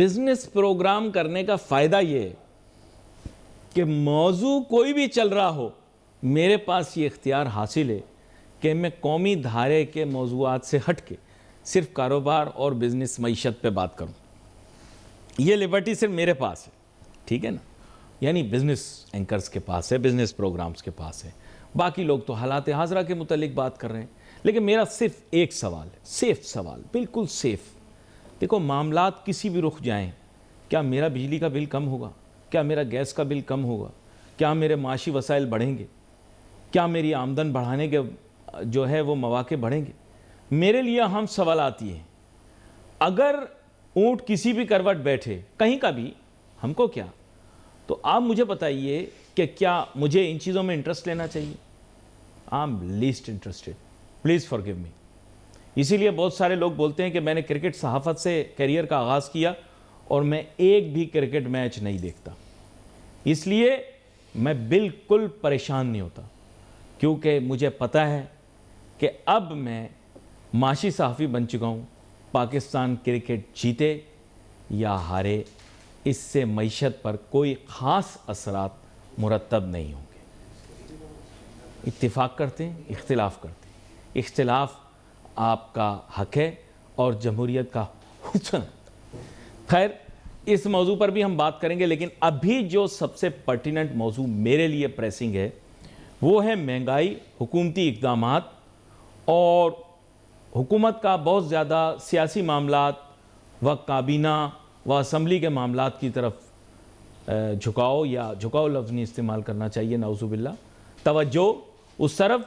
Business programme کرنے کا فائدہ یہ ہے کہ موضوع کوئی بھی چل رہا ہو، میرے پاس یہ اختیار حاصل ہے کہ میں قومی دھارے کے موضوعات سے ہٹ کے صرف کاروبار اور بزنس معیشت پہ بات کروں. یہ لبرٹی صرف میرے پاس ہے، ٹھیک ہے نا. یعنی بزنس اینکرز کے پاس ہے، بزنس پروگرامز کے پاس ہے، باقی لوگ تو حالات حاضرہ کے متعلق بات کر رہے ہیں. لیکن میرا صرف ایک سوال ہے، سیف سوال، بالکل سیف. دیکھو معاملات کسی بھی رخ جائیں، کیا میرا بجلی کا بل کم ہوگا؟ کیا میرا گیس کا بل کم ہوگا؟ کیا میرے معاشی وسائل بڑھیں گے؟ کیا میری آمدن بڑھانے کے جو ہے وہ مواقع بڑھیں گے؟ میرے لیے اہم سوالات یہ ہیں. اگر اونٹ کسی بھی کروٹ بیٹھے کہیں کا بھی، ہم کو کیا؟ تو آپ مجھے بتائیے کہ کیا مجھے ان چیزوں میں انٹرسٹ لینا چاہیے؟ I am least interested, please forgive me. اسی لیے بہت سارے لوگ بولتے ہیں کہ میں نے کرکٹ صحافت سے کیریئر کا آغاز کیا اور میں ایک بھی کرکٹ میچ نہیں دیکھتا. اس لیے میں بالکل پریشان نہیں ہوتا، کیونکہ مجھے پتہ ہے کہ اب میں معاشی صحافی بن چکا ہوں. پاکستان کرکٹ جیتے یا ہارے، اس سے معیشت پر کوئی خاص اثرات مرتب نہیں ہوں گے. اتفاق کرتے ہیں، اختلاف کرتے ہیں. اختلاف آپ کا حق ہے اور جمہوریت کا حسن. خیر، اس موضوع پر بھی ہم بات کریں گے، لیکن ابھی جو سب سے پرٹیننٹ موضوع میرے لیے پریسنگ ہے وہ ہے مہنگائی، حکومتی اقدامات اور حکومت کا بہت زیادہ سیاسی معاملات و کابینہ و اسمبلی کے معاملات کی طرف جھکاؤ، یا جھکاؤ لفظ نہیں استعمال کرنا چاہیے، نعوذ باللہ، توجہ اس طرف،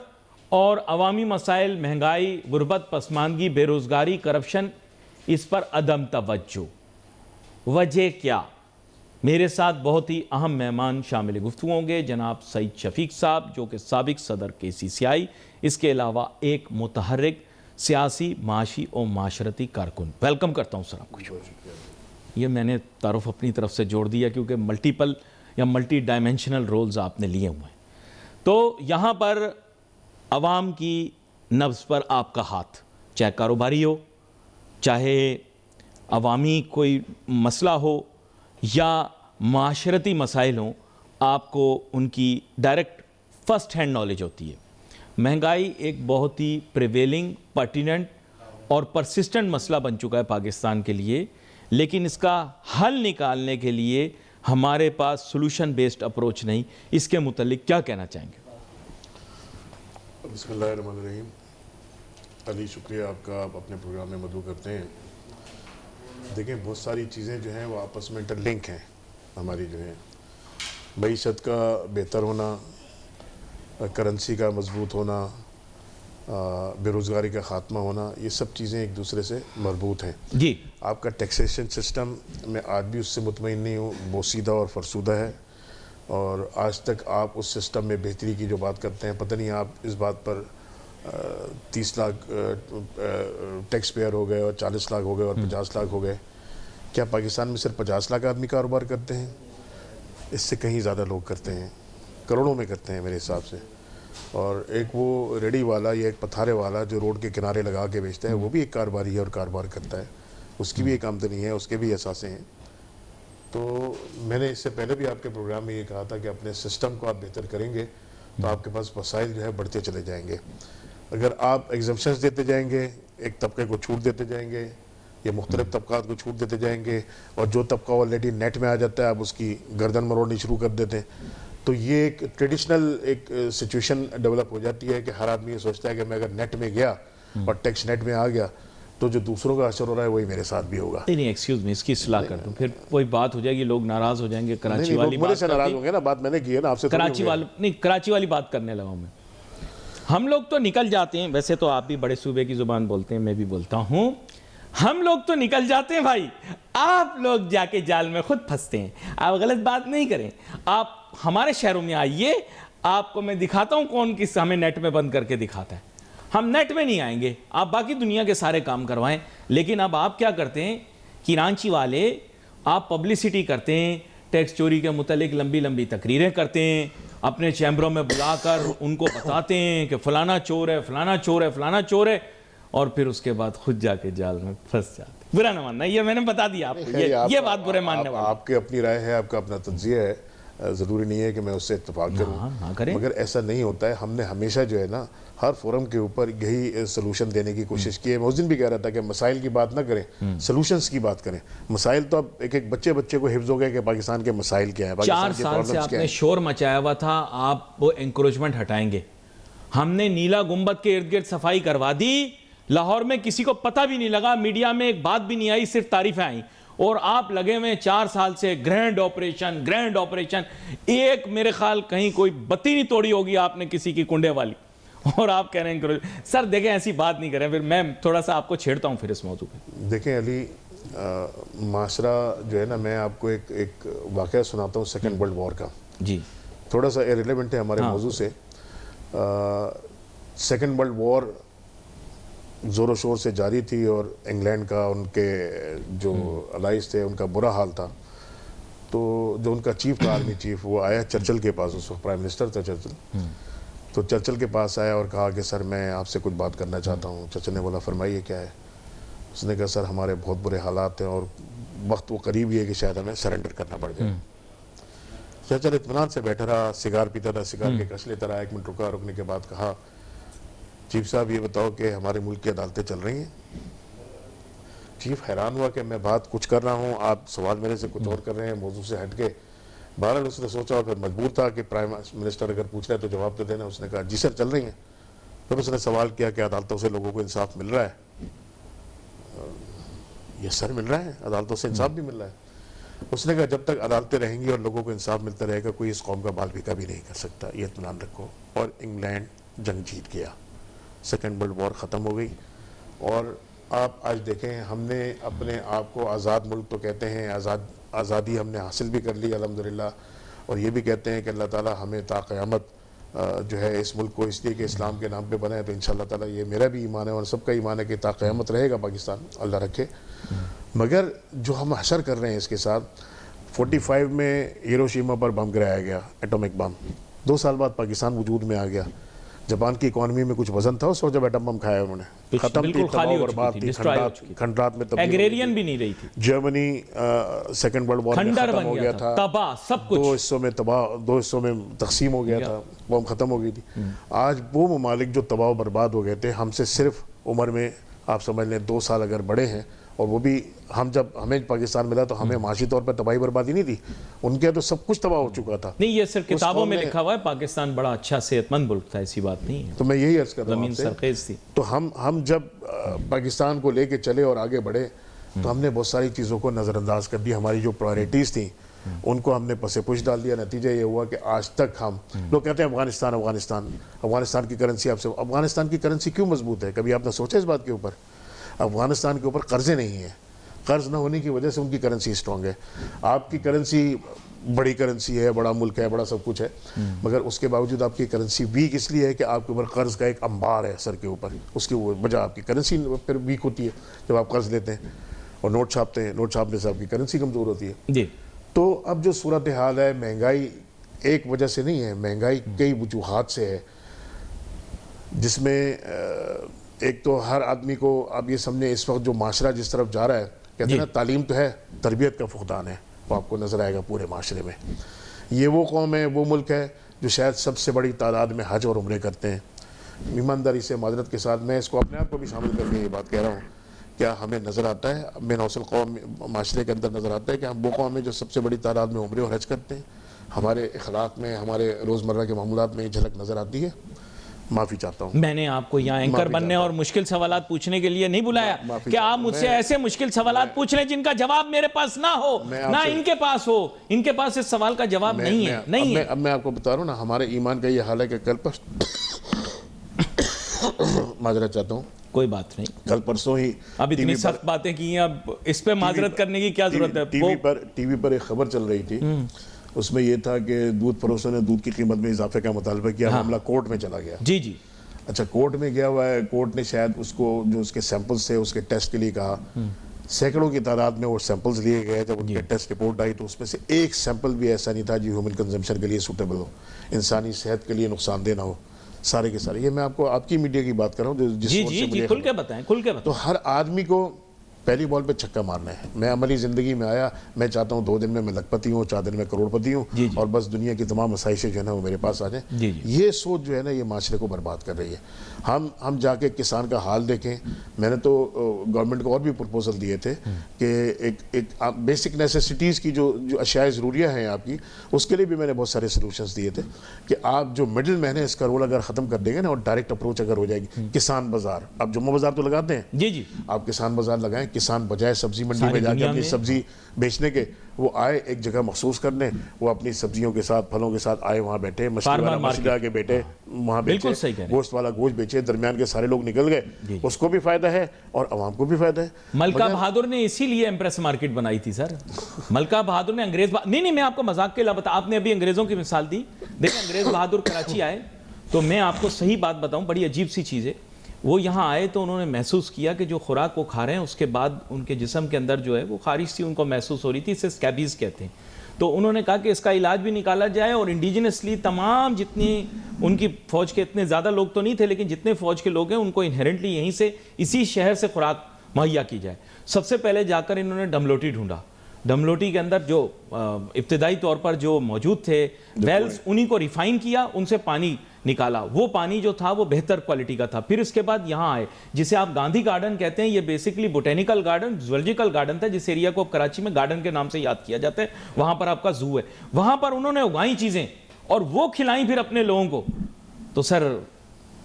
اور عوامی مسائل، مہنگائی، غربت، پسماندگی، بے روزگاری، کرپشن، اس پر عدم توجہ. وجہ کیا؟ میرے ساتھ بہت ہی اہم مہمان شامل گفتگو ہوں گے. جناب سعید شفیق صاحب، جو کہ سابق صدر KCCI، اس کے علاوہ ایک متحرک سیاسی، معاشی اور معاشرتی کارکن. ویلکم کرتا ہوں سر آپ کو. یہ میں نے تعارف اپنی طرف سے جوڑ دیا کیونکہ ملٹیپل یا ملٹی ڈائمینشنل رولز آپ نے لیے ہوئے ہیں. تو یہاں پر عوام کی نبض پر آپ کا ہاتھ، چاہے کاروباری ہو، چاہے عوامی کوئی مسئلہ ہو یا معاشرتی مسائل ہوں، آپ کو ان کی ڈائریکٹ فرسٹ ہینڈ نالج ہوتی ہے. مہنگائی ایک بہت ہی پریویلنگ، پرٹیننٹ اور پرسسٹنٹ مسئلہ بن چکا ہے پاکستان کے لیے، لیکن اس کا حل نکالنے کے لیے ہمارے پاس سولوشن بیسڈ اپروچ نہیں. اس کے متعلق کیا کہنا چاہیں گے؟ بسم اللہ الرحمن الرحیم. علی، شکریہ آپ کا، آپ اپنے پروگرام میں مدعو کرتے ہیں. دیکھیں، بہت ساری چیزیں جو ہیں وہ آپس میں انٹر لنک ہیں. ہماری جو ہے معیشت کا بہتر ہونا، کرنسی کا مضبوط ہونا، بے روزگاری کا خاتمہ ہونا، یہ سب چیزیں ایک دوسرے سے مربوط ہیں. جی. آپ کا ٹیکسیشن سسٹم، میں آج بھی اس سے مطمئن نہیں ہوں، بوسیدہ اور فرسودہ ہے. اور آج تک آپ اس سسٹم میں بہتری کی جو بات کرتے ہیں، پتہ نہیں آپ اس بات پر 30 لاکھ ٹیکس پیئر ہو گئے اور 40 لاکھ ہو گئے اور 50 لاکھ ہو گئے. کیا پاکستان میں صرف 50 لاکھ آدمی کاروبار کرتے ہیں؟ اس سے کہیں زیادہ لوگ کرتے ہیں، کروڑوں میں کرتے ہیں میرے حساب سے. اور ایک وہ ریڑھی والا یا ایک پتھارے والا جو روڈ کے کنارے لگا کے بیچتا ہے، وہ بھی ایک کاروباری ہے اور کاروبار کرتا ہے. اس کی بھی ایک آمدنی ہے، اس کے بھی اثاثے ہیں. تو میں نے اس سے پہلے بھی آپ کے پروگرام میں یہ کہا تھا کہ اپنے سسٹم کو آپ بہتر کریں گے تو آپ کے پاس وسائل جو ہے بڑھتے چلے جائیں گے. اگر آپ ایگزمپشنز دیتے جائیں گے، ایک طبقے کو چھوٹ دیتے جائیں گے یا مختلف طبقات کو چھوٹ دیتے جائیں گے، اور جو طبقہ آلریڈی نیٹ میں آ جاتا ہے آپ اس کی گردن مروڑنی شروع کر دیتے ہیں، تو یہ ایک ٹریڈیشنل ایک سچویشن ڈیولپ ہو جاتی ہے کہ ہر آدمی یہ سوچتا ہے کہ میں اگر نیٹ میں گیا اور ٹیکس نیٹ میں آ گیا تو جو دوسروں کا اثر ہو رہا ہے وہی میرے ساتھ بھی ہوگا. نہیں ایکسکیوز می، اس کی اصلاح کر دوں، پھر کوئی بات ہو جائے گی، لوگ ناراض ہو جائیں گے. کراچی والی مجھے سے ناراض ہوں گے نا، بات میں نے کی ہے نا آپ سے. کراچی والی بات کرنے لگا ہوں میں. ہم لوگ تو نکل جاتے ہیں، ویسے تو آپ بھی بڑے صوبے کی زبان بولتے ہیں، میں بھی بولتا ہوں. ہم لوگ تو نکل جاتے ہیں بھائی، آپ لوگ جا کے جال میں خود پھنستے ہیں. آپ غلط بات نہیں کریں. آپ ہمارے شہروں میں آئیے، آپ کو میں دکھاتا ہوں کون کس ہمیں نیٹ میں بند کر کے دکھاتا ہے. ہم نیٹ میں نہیں آئیں گے، آپ باقی دنیا کے سارے کام کروائیں. لیکن اب آپ کیا کرتے ہیں، کراچی والے، آپ پبلسٹی کرتے ہیں، ٹیکس چوری کے متعلق لمبی لمبی تقریریں کرتے ہیں، اپنے چیمبروں میں بلا کر ان کو بتاتے ہیں کہ فلانا چور ہے، فلانا چور ہے، فلانا چور ہے، اور پھر اس کے بعد خود جا کے جال میں پھنس جاتے ہیں. برا نہ ماننا، یہ میں نے بتا دیا آپ کو، یہ بات برے ماننے والا. آپ کی اپنی رائے ہے، آپ کا اپنا تجزیہ ہے، ضروری نہیں ہے کہ میں اس سے اتفاق کروں، مگر ایسا نہیں ہوتا ہے. ہم نے ہمیشہ جو ہے نا ہر فورم کے اوپر یہی سلوشن دینے کی کوشش کی ہے. میں اس دن بھی کہہ رہا تھا کہ مسائل کی بات نہ کریں، سلوشنز کی بات کریں. مسائل تو اب ایک ایک بچے کو حفظ ہو گئے کہ پاکستان کے مسائل کیا ہیں، 4 سال سے آپ نے شور مچایا ہوا تھا آپ وہ انکروچمنٹ ہٹائیں گے. ہم نے نیلا گنبد کے ارد گرد صفائی کروا دی، لاہور میں کسی کو پتہ بھی نہیں لگا، میڈیا میں ایک بات بھی نہیں آئی، صرف تعریفیں آئیں. اور آپ لگے ہوئے 4 سال سے گرینڈ آپریشن، ایک میرے خیال کہیں کوئی بتی نہیں توڑی ہوگی آپ نے کسی کی کنڈے والی، اور آپ کہہ رہے ہیں سر دیکھیں ایسی بات نہیں کریں. پھر میں تھوڑا سا آپ کو چھیڑتا ہوں پھر اس موضوع پہ. دیکھیں علی، معاشرہ جو ہے نا، میں آپ کو ایک واقعہ سناتا ہوں سیکنڈ ورلڈ وار کا. جی تھوڑا سا ایریلیونٹ ہے ہمارے موضوع سے. سیکنڈ ورلڈ وار زور و شور سے جاری تھی، اور انگلینڈ کا ان کے جو الائز تھے ان کا برا حال تھا. تو جو ان کا چیف تھا، آرمی چیف، وہ آیا چرچل کے پاس، اس وقت پرائم منسٹر تھا چرچل. تو چرچل کے پاس آیا اور کہا کہ سر میں آپ سے کچھ بات کرنا چاہتا ہوں. چرچل نے بولا فرمائیے کیا ہے. اس نے کہا سر ہمارے بہت برے حالات ہیں اور وقت وہ قریب ہی ہے کہ شاید ہمیں سرنڈر کرنا پڑ جائے. چرچل اطمینان سے بیٹھا رہا، سگار پیتا تھا، سگار کے کش لیتا رہا. 1 منٹ رکا، رکنے کے بعد کہا چیف صاحب یہ بتاؤ کہ ہمارے ملک کی عدالتیں چل رہی ہیں. چیف حیران ہوا کہ میں بات کچھ کر رہا ہوں، آپ سوال میرے سے کچھ اور کر رہے ہیں، موضوع سے ہٹ کے. بہرحال اس نے سوچا اور پھر مجبور تھا کہ پرائم منسٹر اگر پوچھ رہا ہے تو جواب تو دینا. اس نے کہا جی سر چل رہی ہیں. پھر اس نے سوال کیا کہ عدالتوں سے لوگوں کو انصاف مل رہا ہے. یس سر مل رہا ہے، عدالتوں سے انصاف بھی مل رہا ہے. اس نے کہا جب تک عدالتیں رہیں گی اور لوگوں کو انصاف ملتا رہے گا کوئی اس قوم کا بال بھیکا بھی نہیں کر سکتا، یہ اطمینان رکھو. اور انگلینڈ جنگ جیت گیا، سیکنڈ ورلڈ وار ختم ہو گئی. اور آپ آج دیکھیں ہم نے اپنے آپ کو آزاد ملک تو کہتے ہیں، آزادی ہم نے حاصل بھی کر لی الحمدللہ. اور یہ بھی کہتے ہیں کہ اللہ تعالیٰ ہمیں تا قیامت جو ہے اس ملک کو اس لیے کہ اسلام کے نام پہ بنا ہے. تو انشاءاللہ تعالیٰ یہ میرا بھی ایمان ہے اور سب کا ایمان ہے کہ تا قیامت رہے گا پاکستان، اللہ رکھے. مگر جو ہم حشر کر رہے ہیں اس کے ساتھ، 45 میں ہیروشیما پر بم گرایا گیا، ایٹمک بم. 2 سال بعد پاکستان وجود میں آ گیا. جاپان کی اکانومی میں کچھ وزن تھا اس وقت جب ایٹم بم کھایا انہوں نے، ختم تھی، تباہ و برباد تھی، کھنڈرات میں تبدیل، ایگریرین بھی نہیں رہی تھی. جرمنی سیکنڈ ورلڈ وار میں ختم ہو گیا تھا، تباہ سب کچھ 2 حصوں میں دو حصوں میں تقسیم ہو گیا تھا، قوم ختم ہو گئی تھی. آج وہ ممالک جو تباہ و برباد ہو گئے تھے، ہم سے صرف عمر میں آپ سمجھ لیں 2 سال اگر بڑے ہیں، اور وہ بھی جب ہمیں پاکستان ملا تو ہمیں معاشی طور پر تباہی بربادی نہیں تھی، ان کے تو سب کچھ تباہ ہو چکا تھا. نہیں یہ صرف کتابوں میں لکھا ہوا ہے، پاکستان بڑا اچھا صحت مند ملک تھا، ایسی بات نہیں ہے. تو میں یہی عرض کر رہا ہوں زمین سرخیز تھی. تو ہم جب پاکستان کو لے کے چلے اور آگے بڑھے تو ہم نے بہت ساری چیزوں کو نظر انداز کر دی. ہماری جو پرائرٹیز تھیں ان کو ہم نے پس پش ڈال دیا. نتیجہ یہ ہوا کہ آج تک ہم لوگ کہتے ہیں افغانستان کی کرنسی، افغانستان کی کرنسی کیوں مضبوط ہے؟ کبھی آپ نے سوچا اس بات کے اوپر؟ افغانستان کے اوپر قرضے نہیں ہیں، قرض نہ ہونے کی وجہ سے ان کی کرنسی اسٹرانگ ہے. آپ کی کرنسی بڑی کرنسی ہے، بڑا ملک ہے، بڑا سب کچھ ہے، مگر اس کے باوجود آپ کی کرنسی ویک اس لیے ہے کہ آپ کے اوپر قرض کا ایک انبار ہے سر کے اوپر. اس کی وجہ آپ کی کرنسی پھر ویک ہوتی ہے جب آپ قرض لیتے ہیں اور نوٹ چھاپتے ہیں. نوٹ چھاپنے سے آپ کی کرنسی کمزور ہوتی ہے. جی. تو اب جو صورتحال ہے، مہنگائی ایک وجہ سے نہیں ہے، مہنگائی کئی وجوہات سے ہے، جس میں ایک تو ہر آدمی کو آپ یہ سمجھیں اس وقت جو معاشرہ جس طرف جا رہا ہے، کہتے ہیں نا تعلیم تو ہے، تربیت کا فقدان ہے. وہ آپ کو نظر آئے گا پورے معاشرے میں. یہ وہ قوم ہے، وہ ملک ہے جو شاید سب سے بڑی تعداد میں حج اور عمرے کرتے ہیں. ایمانداری سے، معذرت کے ساتھ، میں اس کو اپنے آپ کو بھی شامل کر کے یہ بات کہہ رہا ہوں، کیا ہمیں نظر آتا ہے، بے نوصل قوم معاشرے کے اندر نظر آتا ہے کہ ہم وہ قوم ہے جو سب سے بڑی تعداد میں عمرے اور حج کرتے ہیں؟ ہمارے اخلاق میں، ہمارے روزمرہ کے معمولات میں یہ جھلک نظر آتی ہے؟ معافی چاہتا ہوں. میں نے آپ کو یہاں اینکر بننے اور مشکل سوالات پوچھنے کے لیے نہیں بلایا کہ آپ مجھ سے ایسے مشکل سوالات پوچھ لیں جن کا جواب میرے پاس نہ ہو، نہ ان کے پاس ہو. ان کے پاس اس سوال کا جواب نہیں ہے. اب میں آپ کو بتا رہا ہوں نا، ہمارے ایمان کا یہ حال ہے کہ کل معذرت چاہتا ہوں، کوئی بات نہیں، کل پرسوں ہی اب اتنی سخت باتیں کی ہیں، اب اس پہ معذرت کرنے کی کیا ضرورت ہے؟ ٹی وی پر ایک خبر چل رہی تھی، اس میں یہ تھا کہ دودھ فروشوں نے دودھ کی قیمت میں اضافے کا مطالبہ کیا. معاملہ کورٹ میں چلا گیا. جی جی. اچھا، کورٹ میں گیا ہوا ہے، کورٹ نے شاید اس کو جو اس کے سیمپلز تھے اس کے ٹیسٹ کے لیے کہا. سینکڑوں کی تعداد میں وہ سیمپلز لیے گئے. جب ان کے ٹیسٹ رپورٹ آئی تو اس میں سے ایک سیمپل بھی ایسا نہیں تھا جو ہیومن کنزمپشن کے لیے سوٹیبل ہو، انسانی صحت کے لیے نقصان دہ نہ ہو. سارے کے سارے، یہ میں آپ کو آپ کی میڈیا کی بات کر رہا ہوں جس جی جی جی، کھل کے بتائیں، کھل کے بتائیں. تو ہر آدمی کو پہلی بال پہ چھکا مارنا ہے. میں عملی زندگی میں آیا, میں چاہتا ہوں 2 دن میں لکھپتی ہوں, 4 دن میں کروڑپتی ہوں, اور بس دنیا کی تمام مسائشیں جو ہے نا وہ میرے پاس آ جائیں. یہ سوچ جو ہے نا یہ معاشرے کو برباد کر رہی ہے. ہم جا کے کسان کا حال دیکھیں. میں نے تو گورنمنٹ کو اور بھی پرپوزل دیے تھے کہ ایک بیسک نیسیسٹیز کی جو اشیاء ضروریہ ہیں آپ کی, اس کے لیے بھی میں نے بہت سارے سلوشنز دیے تھے کہ آپ جو مڈل مین ہے اس کا رول اگر ختم کر دیں گے نا, اور ڈائریکٹ اپروچ اگر ہو جائے گی. کسان بازار, آپ جمعہ بازار تو لگاتے ہیں, آپ کسان بازار لگائیں. کسان بجائے سبزی منڈی میں جا کے اپنی سبزی بیچنے کے, وہ آئے ایک جگہ مخصوص کرنے, وہ اپنی سبزیوں کے ساتھ پھلوں کے ساتھ آئے, وہاں بیٹھے, مچھلی والا مچھلی لا کے بیٹھے وہاں بیچے, گوشت والا گوشت بیچے, درمیان کے سارے لوگ نکل گئے. اس کو بھی فائدہ ہے اور عوام کو بھی فائدہ ہے. ملکہ بہادر نے اسی لیے ایمپریس مارکیٹ بنائی تھی سر. ملکہ بہادر نے نہیں میں آپ کو مذاق کے علاوہ آپ نے ابھی انگریزوں کی مثال دی. دیکھیں انگریز بہادر کراچی آئے تو میں آپ کو صحیح بات بتاؤں, بڑی عجیب سی چیز ہے. وہ یہاں آئے تو انہوں نے محسوس کیا کہ جو خوراک وہ کھا رہے ہیں اس کے بعد ان کے جسم کے اندر جو ہے وہ خارش سی ان کو محسوس ہو رہی تھی, اسے اسکیبیز کہتے ہیں. تو انہوں نے کہا کہ اس کا علاج بھی نکالا جائے, اور انڈیجنسلی تمام جتنی ان کی فوج کے اتنے زیادہ لوگ تو نہیں تھے, لیکن جتنے فوج کے لوگ ہیں ان کو انہیرنٹلی یہیں سے اسی شہر سے خوراک مہیا کی جائے. سب سے پہلے جا کر انہوں نے ڈملوٹی ڈھونڈا. ڈملوٹی کے اندر جو ابتدائی طور پر جو موجود تھے ویلز, انہی کو ریفائن کیا, ان سے پانی نکالا. وہ پانی جو تھا وہ بہتر کوالٹی کا تھا. پھر اس کے بعد یہاں آئے جسے آپ گاندھی گارڈن کہتے ہیں. یہ بیسیکلی بوٹینیکل گارڈن, زوالوجیکل گارڈن تھا, جس ایریا کو اب کراچی میں گارڈن کے نام سے یاد کیا جاتا ہے. وہاں پر آپ کا زو ہے. وہاں پر انہوں نے اگائیں چیزیں اور وہ کھلائیں پھر اپنے لوگوں کو. تو سر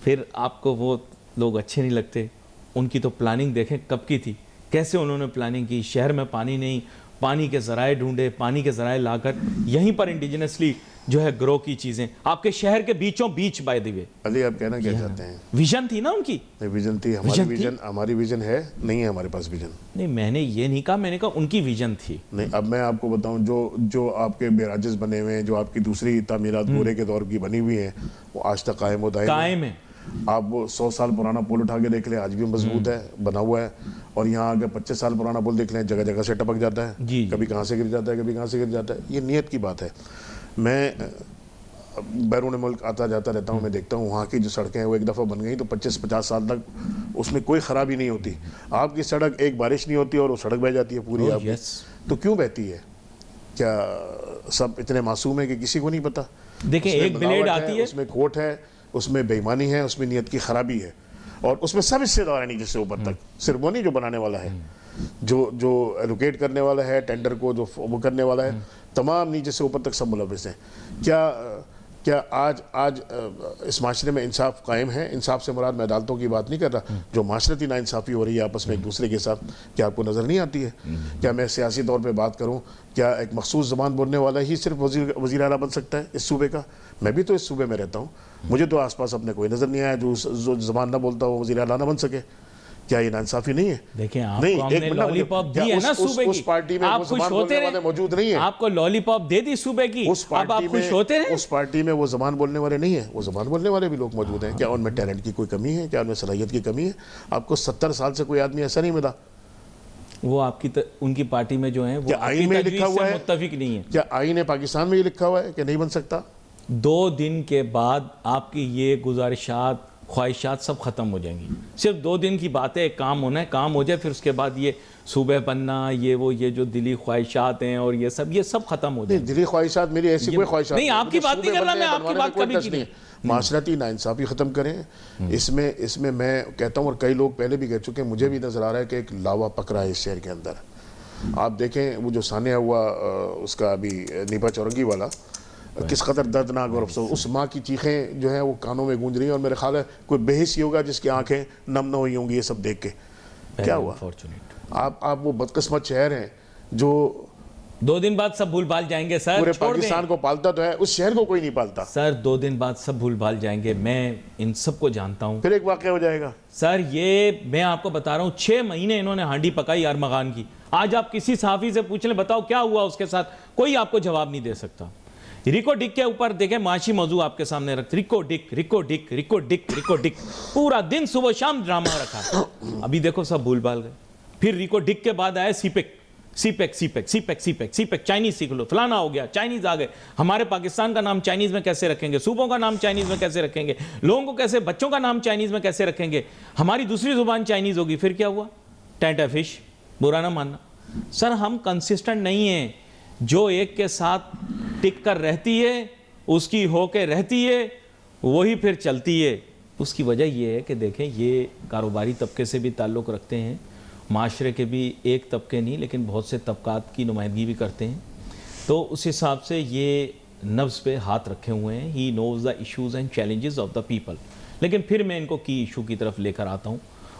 پھر آپ کو وہ لوگ اچھے نہیں لگتے. ان کی تو پلاننگ دیکھیں کب کی تھی, کیسے انہوں نے پلاننگ کی. شہر میں پانی نہیں, پانی کے ذرائع ڈھونڈے, پانی کے ذرائع لا کر یہیں پر انڈیجنسلی جو ہے گرو کی چیزیں آپ کے شہر کے بیچوں بیچ بائی دی وے. علی آپ کہنا کیا چاہتے ہیں؟ ویژن تھی نا ان کی. ویژن تھی, ہماری ویژن ہے نہیں ہے ہمارے پاس ویژن. نہیں میں نے یہ نہیں کہا, میں نے کہا ان کی ویژن تھی. نہیں اب میں آپ کو بتاؤں جو آپ کے بیراجز بنے ہوئے ہیں, جو آپ کی دوسری تعمیرات گورے کے دور کی بنی ہوئی ہیں, وہ آج تک قائم و دائم ہے. آپ وہ 100 سال پرانا پل اٹھا کے دیکھ لیں, آج بھی مضبوط ہے, بنا ہوا ہے. اور یہاں اگر 25 سال پرانا پل دیکھ لیں, جگہ جگہ سے ٹپک جاتا ہے, کبھی کہاں سے گر جاتا ہے, کبھی کہاں سے گر جاتا ہے. یہ نیت کی بات ہے. میں بیرون ملک آتا جاتا رہتا ہوں, میں دیکھتا ہوں وہاں کی جو سڑکیں ہیں وہ ایک دفعہ بن گئی تو 25-50 سال تک اس میں کوئی خرابی نہیں ہوتی. آپ کی سڑک ایک بارش نہیں ہوتی اور وہ سڑک بہ جاتی ہے پوری. آپ تو کیوں بہتی ہے؟ کیا سب اتنے معصوم ہیں کہ کسی کو نہیں پتا؟ دیکھیں ایک بلیڈ آتی ہے, اس میں کھوٹ ہے, اس میں بے ایمانی ہے, اس میں نیت کی خرابی ہے, اور اس میں سب حصے دار ہیں نیچے سے اوپر تک. صرف وہ نہیں جو بنانے والا ہے, جو ایلوکیٹ کرنے والا ہے ٹینڈر کو, جو وہ کرنے والا ہے, تمام نیچے سے اوپر تک سب ملوث ہیں. کیا آج اس معاشرے میں انصاف قائم ہے؟ انصاف سے مراد میں عدالتوں کی بات نہیں کر رہا, جو معاشرتی ناانصافی ہو رہی ہے آپس میں ایک دوسرے کے ساتھ, کیا آپ کو نظر نہیں آتی ہے؟ کیا میں سیاسی طور پہ بات کروں, کیا ایک مخصوص زبان بولنے والا ہی صرف وزیر اعلیٰ بن سکتا ہے اس صوبے کا؟ میں بھی تو اس صوبے میں رہتا ہوں, مجھے تو آس پاس اپنے کوئی نظر نہیں آیا جو زبان نہ بولتا ہو وزیر اعلیٰ نہ بن سکے. کیا یہ ناانصافی نہیں ہے؟ دیکھیں آپ کو ہم نے لالی پاپ دی ہے نا صوبے کی, اس پارٹی میں آپ وہ خوش زبان ہوتے بولنے والے موجود نہیں ہیں. آپ کو لالی پاپ دے دی صوبے کی, اب آپ خوش ہوتے ہیں؟ اس پارٹی میں وہ زبان بولنے والے نہیں ہیں, وہ زبان بولنے والے بھی لوگ موجود ہیں. کیا ان میں ٹیلنٹ کی کوئی کمی ہے؟ کیا ان میں صلاحیت کی کمی ہے؟ آپ کو 70 سال سے کوئی آدمی ایسا نہیں ملا. وہ آپ کی ان کی پارٹی میں جو ہیں وہ آئین میں لکھا ہوا ہے, متفق نہیں ہے. کیا آئین پاکستان میں یہ لکھا ہوا ہے کہ نہیں بن سکتا؟ 2 دن کے بعد آپ کی یہ گزارشات خواہشات سب ختم ہو جائیں گی. صرف 2 دن کی بات ہے, کام ہونا ہے, کام ہو جائے, پھر اس کے بعد یہ صوبے بننا, یہ جو دلی خواہشات ہیں اور یہ سب ختم ہو جائیں. دلی خواہشات میری ایسی کوئی خواہشات نہیں, آپ کی بات نہیں کر رہا میں, آپ کی بات کبھی کی نہیں. معاشرتی ناانصافی ختم کریں. اس میں میں کہتا ہوں, اور کئی لوگ پہلے بھی کہہ چکے ہیں, مجھے بھی نظر آ رہا ہے کہ ایک لاوا پک رہا ہے اس شہر کے اندر. آپ دیکھیں وہ جو سانحہ ہوا اس کا ابھی نیپا چورنگی والا, کس قدر دردناک اور افسوس. اس ماں کی چیخیں جو ہیں وہ کانوں میں گونج رہی ہیں, اور میرے خیال ہے کوئی بے حس ہی ہوگا جس کی آنکھیں نم نہ ہوئی ہوں گی یہ سب دیکھ کے. کیا ہوا؟ آپ وہ بدقسمت شہر ہیں جو 2 دن بعد سب بھول بھال جائیں گے سر. پورے پاکستان کو پالتا تو ہے, اس شہر کو کوئی نہیں پالتا سر. 2 دن بعد سب بھول بھال جائیں گے, میں ان سب کو جانتا ہوں. پھر ایک واقعہ ہو جائے گا سر. یہ میں آپ کو بتا رہا ہوں, 6 مہینے انہوں نے ہانڈی پکائی ارمغان کی. آج آپ کسی صحافی سے پوچھ لیں بتاؤ کیا ہوا اس کے ساتھ, کوئی آپ کو جواب نہیں دے سکتا. ریکو ڈک کے اوپر دیکھیں معاشی موضوع آپ کے سامنے رکھتے, ریکو ڈک پورا دن صبح شام ڈرامہ رکھا. ابھی دیکھو سب بھول بھال گئے. پھر ریکو ڈک کے بعد آیا سی پیک, چائنیز سیکھ لو, فلانا ہو گیا, چائنیز آ گئے. ہمارے پاکستان کا نام چائنیز میں کیسے رکھیں گے, صوبوں کا نام چائنیز میں کیسے رکھیں گے, لوگوں کو کیسے, بچوں کا نام چائنیز میں کیسے رکھیں گے, ہماری دوسری زبان چائنیز ہوگی. پھر کیا ہوا؟ ٹینٹا فش, برا نہ ماننا. سر ہم کنسسٹنٹ نہیں ہیں. جو ایک کے ساتھ ٹک کر رہتی ہے اس کی ہو کے رہتی ہے وہی پھر چلتی ہے. اس کی وجہ یہ ہے کہ دیکھیں یہ کاروباری طبقے سے بھی تعلق رکھتے ہیں, معاشرے کے بھی ایک طبقے نہیں لیکن بہت سے طبقات کی نمائندگی بھی کرتے ہیں. تو اس حساب سے یہ نبض پہ ہاتھ رکھے ہوئے ہیں. He knows the issues and challenges of the people. لیکن پھر میں ان کو کی ایشو کی طرف لے کر آتا ہوں,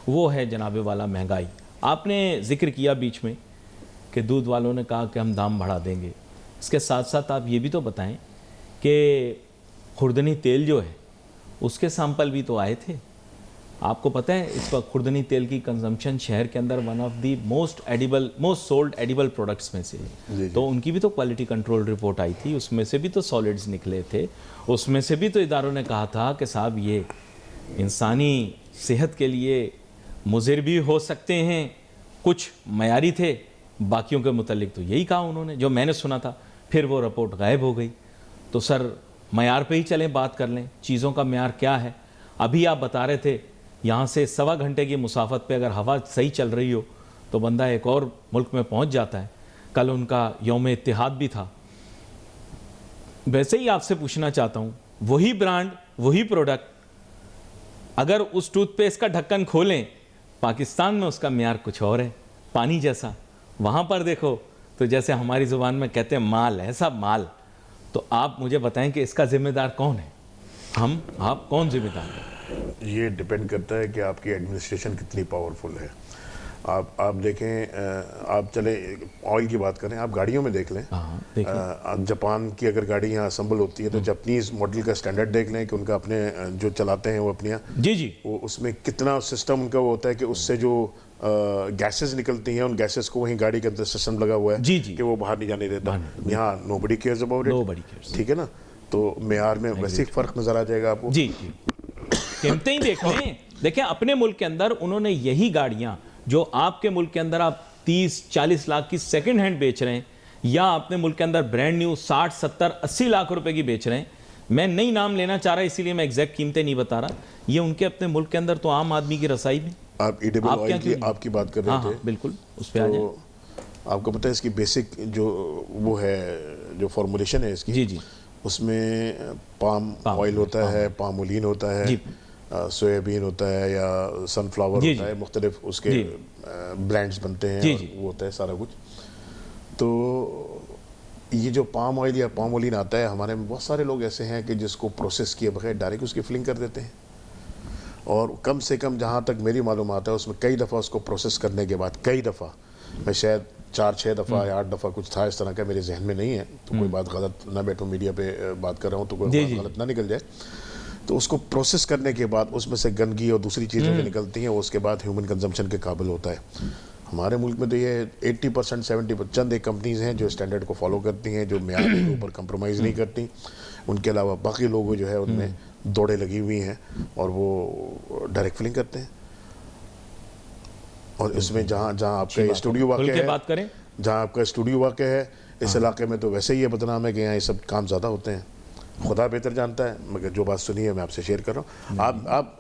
وہ ہے جناب والا مہنگائی. آپ نے ذکر کیا بیچ میں کہ دودھ والوں نے کہا کہ ہم دام بڑھا دیں گے. اس کے ساتھ ساتھ آپ یہ بھی تو بتائیں کہ خوردنی تیل جو ہے اس کے سیمپل بھی تو آئے تھے. آپ کو پتہ ہے اس وقت خوردنی تیل کی کنزمپشن شہر کے اندر one of the most sold edible products میں سے ہے. تو ان کی بھی تو کوالٹی کنٹرول رپورٹ آئی تھی, اس میں سے بھی تو سالڈز نکلے تھے. اس میں سے بھی تو اداروں نے کہا تھا کہ صاحب یہ انسانی صحت کے لیے مضر بھی ہو سکتے ہیں, کچھ معیاری تھے, باقیوں کے متعلق تو یہی کہا انہوں نے جو میں نے سنا تھا. پھر وہ رپورٹ غائب ہو گئی. تو سر معیار پہ ہی چلیں, بات کر لیں چیزوں کا معیار کیا ہے. ابھی آپ بتا رہے تھے یہاں سے 1.25 گھنٹے کی مسافت پہ اگر ہوا صحیح چل رہی ہو تو بندہ ایک اور ملک میں پہنچ جاتا ہے. کل ان کا یوم اتحاد بھی تھا. ویسے ہی آپ سے پوچھنا چاہتا ہوں, وہی برانڈ وہی پروڈکٹ, اگر اس ٹوتھ پیسٹ کا ڈھکن کھولیں پاکستان میں اس کا معیار کچھ اور ہے, پانی جیسا. وہاں پر دیکھو تو جیسے ہماری زبان میں کہتے ہیں مال, ایسا مال. تو آپ مجھے بتائیں کہ اس کا ذمہ دار کون ہے؟ آپ کون ذمہ دار ہے؟ یہ ڈیپینڈ کرتا ہے کہ آپ کی ایڈمنسٹریشن کتنی پاورفل ہے. آپ دیکھیں, آپ چلیں آئل کی بات کریں, آپ گاڑیوں میں دیکھ لیں. جاپان کی اگر گاڑی یہاں اسمبل ہوتی ہے تو جاپنیز ماڈل کا اسٹینڈرڈ دیکھ لیں کہ ان کا اپنے جو چلاتے ہیں وہ اپنی جی وہ اس میں کتنا سسٹم ان کا وہ ہوتا ہے کہ اس سے جو گیسز نکلتی ہیں ان گیسز کو وہیں گاڑی کے اندر سسٹم لگا ہوا ہے کہ وہ باہر نہیں جانے دیتا. یہاں nobody cares about it. ٹھیک ہے نا. تو معیار میں ویسے فرق نظر آ جائے گا آپ کو. جی قیمتیں ہی دیکھ لیں. دیکھیں اپنے ملک کے اندر انہوں نے یہی گاڑیاں جو آپ کے ملک کے اندر آپ 30-40 لاکھ کی سیکنڈ ہینڈ بیچ رہے ہیں یا اپنے ملک کے اندر برانڈ نیو 60-70-80 لاکھ روپے کی بیچ رہے ہیں. میں نہیں نام لینا چاہ رہا اسی لیے میں ایگزیکٹ قیمتیں نہیں بتا رہا. یہ ان کے اپنے ملک کے اندر تو عام آدمی کی رسائی میں. آپ ایڈیبل آئل کی آپ کی بات کر رہے تھے. بالکل اس پہ آ جائیں. آپ کو پتہ ہے اس کی بیسک جو وہ ہے جو فارمولیشن ہے اس کی, جی اس میں پام آئل ہوتا ہے, پام اولین ہوتا ہے, سویابین ہوتا ہے یا سن فلاور ہوتا ہے, مختلف اس کے برانڈز بنتے ہیں اور وہ ہوتا ہے سارا کچھ. تو یہ جو پام آئل یا پام اولین آتا ہے ہمارے میں بہت سارے لوگ ایسے ہیں کہ جس کو پروسیس کیے بغیر ڈائریکٹ اس کی فلنگ کر دیتے ہیں. اور کم سے کم جہاں تک میری معلومات ہے اس میں کئی دفعہ اس کو پروسیس کرنے کے بعد, کئی دفعہ, میں شاید 4-6 دفعہ یا 8 دفعہ کچھ تھا اس طرح کا, میرے ذہن میں نہیں ہے تو کوئی بات غلط نہ بیٹھوں میڈیا پہ بات کر رہا ہوں تو کوئی بات غلط نہ نکل جائے. تو اس کو پروسیس کرنے کے بعد اس میں سے گندگی اور دوسری چیزیں جو نکلتی ہیں اس کے بعد ہیومن کنزمپشن کے قابل ہوتا ہے. ہمارے ملک میں تو یہ 80% 70% چند ایک کمپنیز ہیں جو اسٹینڈرڈ کو فالو کرتی ہیں, جو معیار کے اوپر کمپرومائز نہیں کرتی. ان کے علاوہ باقی لوگ جو ہے ان میں دوڑے لگی ہوئی ہیں اور وہ ڈائریکٹ فلنگ کرتے ہیں. اور اس میں جہاں آپ کا اسٹوڈیو واقع ہے, جہاں آپ کا اسٹوڈیو واقع ہے اس علاقے میں تو ویسے ہی یہ بدنام ہے کہ یہاں یہ سب کام زیادہ ہوتے ہیں. خدا بہتر جانتا ہے, مگر جو بات سنی ہے میں آپ سے شیئر کر رہا ہوں.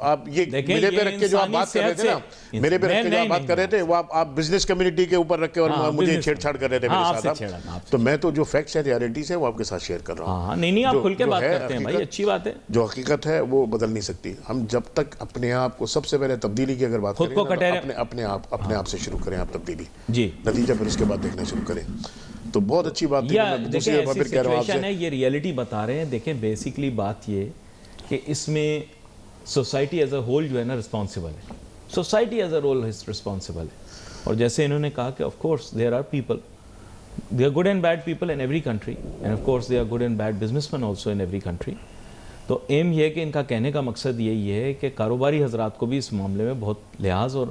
آپ یہ میرے پہ رکھ کے جو آپ بات کر رہے تھے نا, میرے پہ رکھ کے جو آپ بات کر رہے تھے وہ آپ بزنس کمیونٹی کے اوپر رکھ کے اور مجھے چھیڑ چھاڑ کر رہے تھے میرے ساتھ. تو میں تو جو فیکٹس ہیں ریالٹیز ہیں وہ آپ کے ساتھ شیئر کر رہا ہوں. نہیں آپ کھل کے بات کرتے ہیں بھائی, اچھی بات ہے. جو حقیقت ہے وہ بدل نہیں سکتی. ہم جب تک اپنے آپ کو سب سے پہلے تبدیلی کی اگر بات کریں اپنے آپ سے شروع کریں آپ تبدیلی, نتیجہ پھر اس کے بعد دیکھنا شروع کریں. تو بہت اچھی بات ہے. یہ ریئلٹی بتا رہے ہیں. دیکھیں بیسکلی بات یہ کہ اس میں سوسائٹی ایز اے ہول جو ہے نا رسپانسبل ہے. Society is a role responsible ہے. اور جیسے انہوں نے کہا کہ of course there are people, they are good and bad people in every country, and of course they are good and bad business also in every country. تو aim یہ ہے کہ ان کا کہنے کا مقصد یہی ہے کہ کاروباری حضرات کو بھی اس معاملے میں بہت لحاظ اور